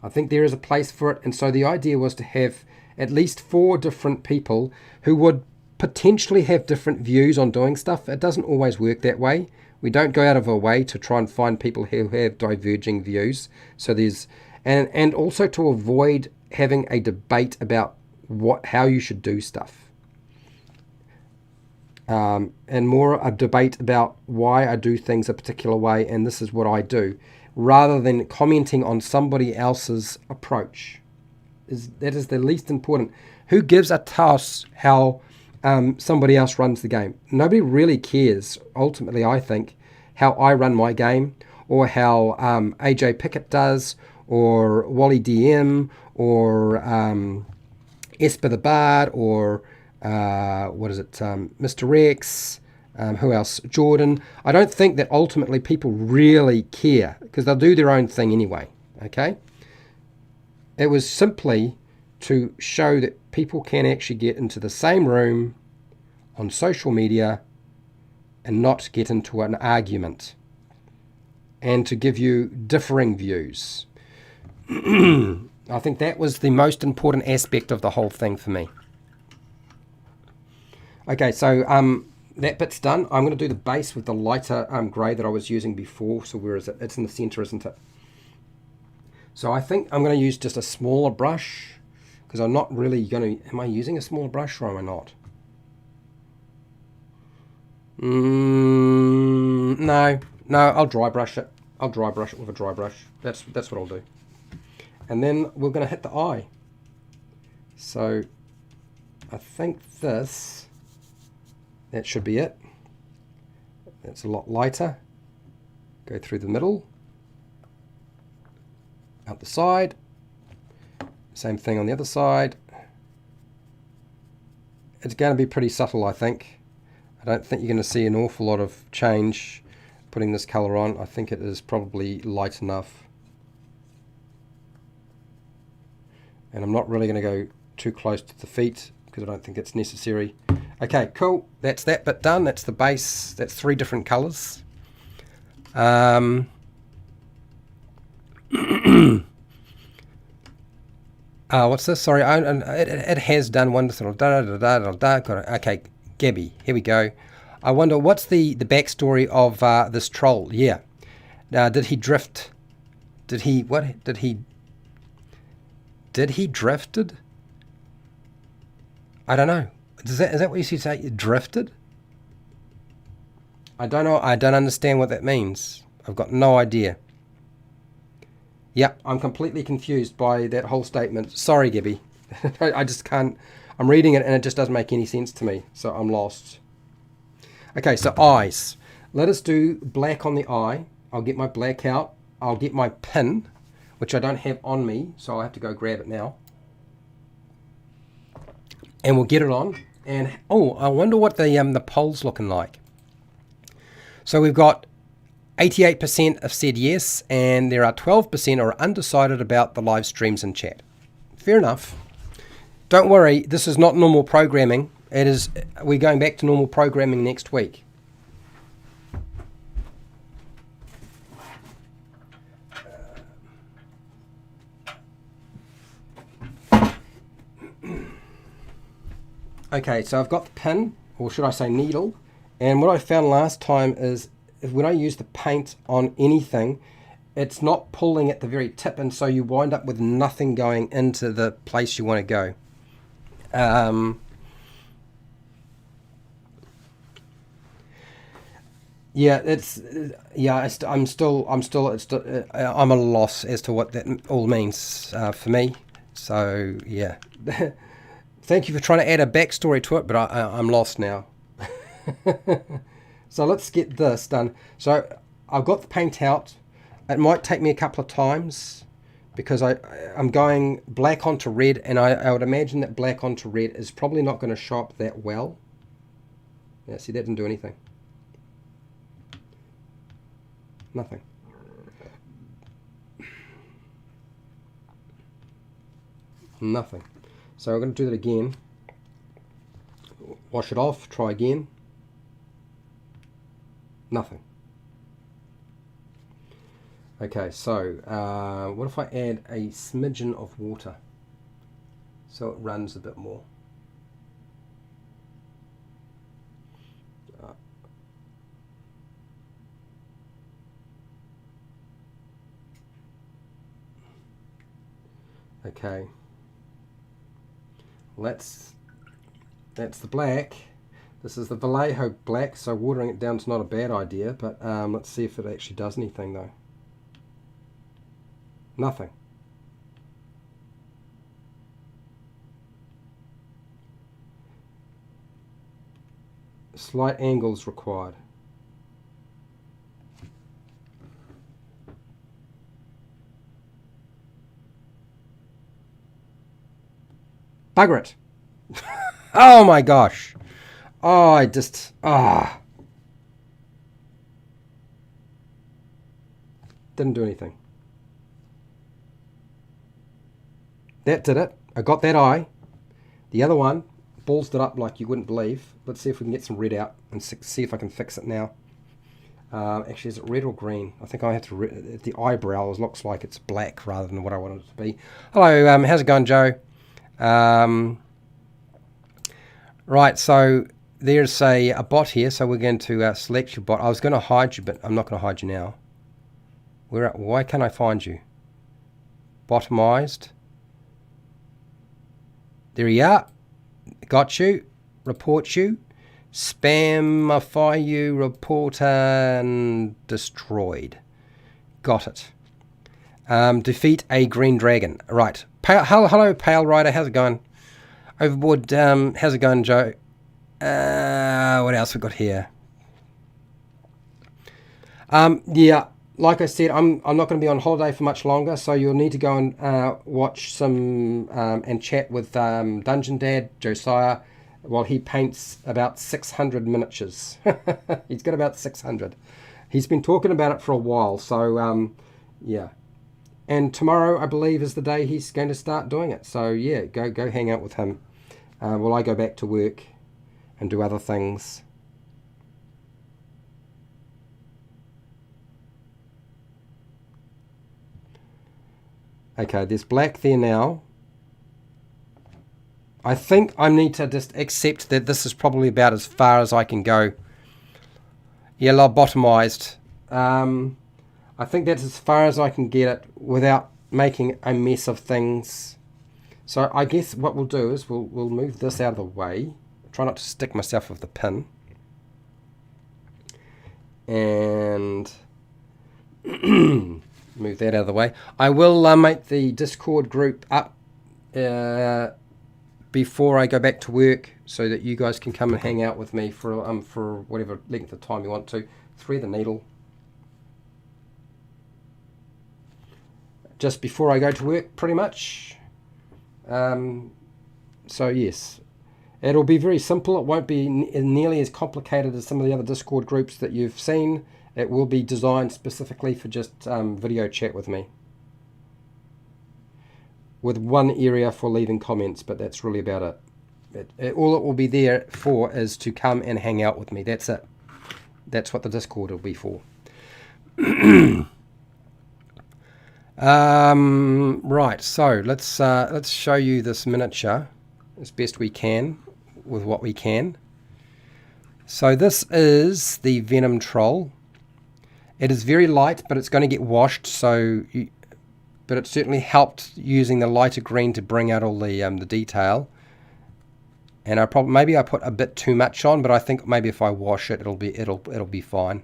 A: I think there is a place for it, and so the idea was to have at least 4 different people who would potentially have different views on doing stuff. It doesn't always work that way. We don't go out of our way to try and find people who have diverging views. So there's and also to avoid having a debate about how you should do stuff. And more a debate about why I do things a particular way and this is what I do, rather than commenting on somebody else's approach. That is the least important. Who gives a toss how somebody else runs the game? Nobody really cares, ultimately, I think, how I run my game, or how AJ Pickett does, or Wally DM, or Esper the Bard, or Mr. Rex, who else? Jordan. I don't think that ultimately people really care, because they'll do their own thing anyway, okay? It was simply to show that people can actually get into the same room on social media and not get into an argument, and to give you differing views. I think that was the most important aspect of the whole thing for me. Okay, so that bit's done. I'm going to do the base with the lighter grey that I was using before. So where is it? It's in the center, isn't it? So I think I'm going to use just a smaller brush, because I'm not really going to... Am I using a smaller brush or am I not? No, I'll dry brush it. I'll dry brush it with a dry brush. That's what I'll do. And then we're going to hit the eye. So I think that should be it. It's a lot lighter. Go through the middle, out the side. Same thing on the other side. It's going to be pretty subtle, I think. I don't think you're going to see an awful lot of change putting this color on. I think it is probably light enough. And I'm not really going to go too close to the feet, because I don't think it's necessary. Okay, cool. That's that bit done. That's the base. That's 3 different colors. What's this? Sorry, it has done one sort of okay, Gabby, here we go. I wonder what's the backstory of this troll. Yeah. Did he drift? Did he drifted? I don't know. Is that what you should say? Drifted? I don't know. I don't understand what that means. I've got no idea. Yep, I'm completely confused by that whole statement. Sorry, Gibby. I just can't. I'm reading it and it just doesn't make any sense to me. So I'm lost. Okay, so eyes. Let us do black on the eye. I'll get my black out. I'll get my pin, which I don't have on me, so I'll have to go grab it now. And we'll get it on. And oh, I wonder what the poll's looking like. So we've got 88% have said yes, and there are 12% are undecided about the live streams and chat. Fair enough. Don't worry, this is not normal programming. It is. We're going back to normal programming next week. Okay, so I've got the pin, or should I say needle, and what I found last time is when I use the paint on anything, it's not pulling at the very tip, and so you wind up with nothing going into the place you want to go. I'm a loss as to what that all means for me. So yeah. Thank you for trying to add a backstory to it, but I'm lost now. So let's get this done. So I've got the paint out. It might take me a couple of times because I'm going black onto red, and I would imagine that black onto red is probably not going to show up that well. Yeah, see, that didn't do anything. Nothing. Nothing. So we're going to do that again. Wash it off, try again. Nothing. Okay, so what if I add a smidgen of water so it runs a bit more? Okay, well, that's the black. This is the Vallejo black, so watering it down is not a bad idea, but let's see if it actually does anything though. Nothing. Slight angles required. Bugger it. Oh my gosh. Oh, I just... Didn't do anything. That did it. I got that eye. The other one ballsed it up like you wouldn't believe. Let's see if we can get some red out and see if I can fix it now. Actually, is it red or green? I think I have to... The eyebrows looks like it's black rather than what I wanted it to be. Hello, how's it going, Joe? Right, so there's a bot here, so we're going to select your bot. I was going to hide you, but I'm not going to hide you now. Why can't I find you? Bottomized. There you are. Got you. Report you. Spamify you. Report and destroyed. Got it. Defeat a green dragon. Right. Hello, Pale Rider. How's it going? Overboard. How's it going, Joe? What else we got here? Yeah. Like I said, I'm not going to be on holiday for much longer, so you'll need to go and watch some and chat with HowtoDandD, Josiah, while he paints about 600 miniatures. He's got about 600. He's been talking about it for a while, so yeah. And tomorrow, I believe, is the day he's going to start doing it. So yeah, go hang out with him while I go back to work and do other things. Okay, there's black there now. I think I need to just accept that this is probably about as far as I can go. Yeah, lobotomized. I think that's as far as I can get it without making a mess of things. So I guess what we'll do is we'll move this out of the way. Try not to stick myself with the pin. And... move that out of the way. I will make the Discord group up before I go back to work so that you guys can come and hang out with me for whatever length of time you want to. Thread the needle. Just before I go to work, pretty much. So yes, it'll be very simple. It won't be nearly as complicated as some of the other Discord groups that you've seen. It will be designed specifically for just video chat with me. With one area for leaving comments, but that's really about it. All it will be there for is to come and hang out with me. That's it. That's what the Discord will be for. Right, so let's show you this miniature as best we can with what we can. So this is the Venom troll. It is very light, but it's going to get washed. But it certainly helped using the lighter green to bring out all the detail. And maybe I put a bit too much on, but I think maybe if I wash it, it'll be fine.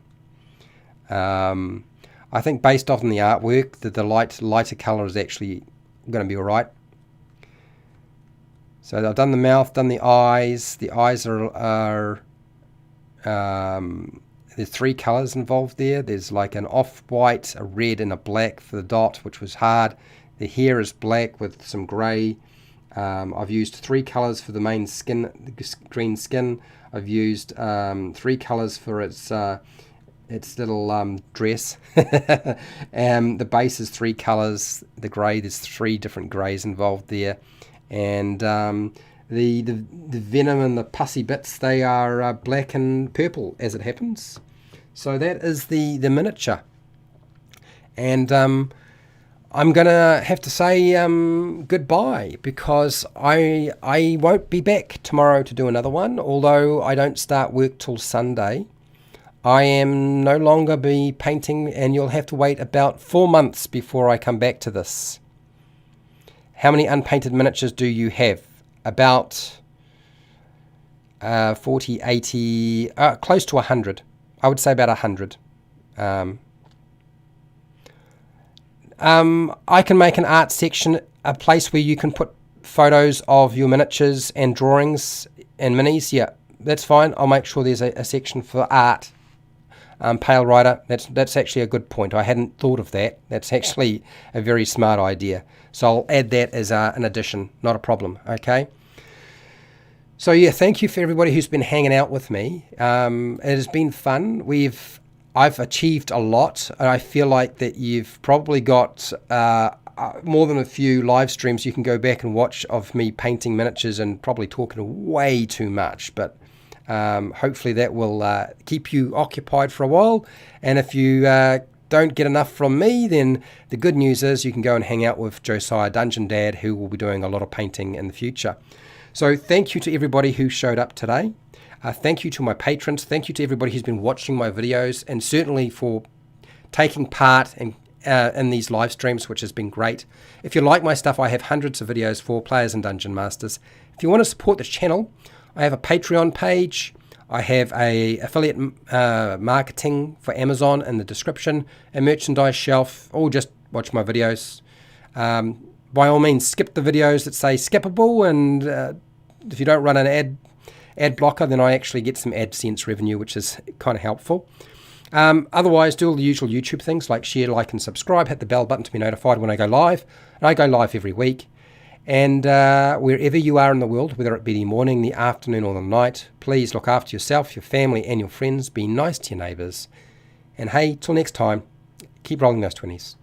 A: I think based off on the artwork, that the lighter color is actually going to be all right. So I've done the mouth, done the eyes. The eyes are there's three colors involved there. There's like an off-white, a red, and a black for the dot, which was hard. The hair is black with some grey. I've used three colors for the main skin, the green skin. I've used three colors for its its little dress. The base is 3 colours. The grey, there's 3 different greys involved there, and the venom and the pussy bits, they are black and purple as it happens. So that is the miniature, and I'm gonna have to say goodbye, because I won't be back tomorrow to do another one, although I don't start work till Sunday. I am no longer be painting, and you'll have to wait about 4 months before I come back to this. How many unpainted miniatures do you have? About 40, 80, close to 100. I would say about 100. I can make an art section, a place where you can put photos of your miniatures and drawings and minis. Yeah, that's fine. I'll make sure there's a section for art. Pale Rider, that's actually a good point. I hadn't thought of that. That's actually a very smart idea. So I'll add that as an addition, not a problem, okay? So yeah, thank you for everybody who's been hanging out with me. It has been fun. I've achieved a lot, and I feel like that you've probably got more than a few live streams you can go back and watch of me painting miniatures and probably talking way too much, but hopefully that will keep you occupied for a while. And if you don't get enough from me, then the good news is you can go and hang out with HowtoDandD, who will be doing a lot of painting in the future. So thank you to everybody who showed up today. Thank you to my patrons. Thank you to everybody who's been watching my videos, and certainly for taking part in these live streams, which has been great. If you like my stuff, I have hundreds of videos for players and dungeon masters. If you want to support this channel, I have a Patreon page. I have a affiliate marketing for Amazon in the description, a merchandise shelf, or just watch my videos. By all means, skip the videos that say skippable, and if you don't run an ad blocker, then I actually get some AdSense revenue, which is kind of helpful. Otherwise, do all the usual YouTube things like share, like, and subscribe. Hit the bell button to be notified when I go live. And I go live every week. And wherever you are in the world, whether it be the morning, the afternoon, or the night, please look after yourself, your family, and your friends. Be nice to your neighbours. And hey, till next time, keep rolling those 20s.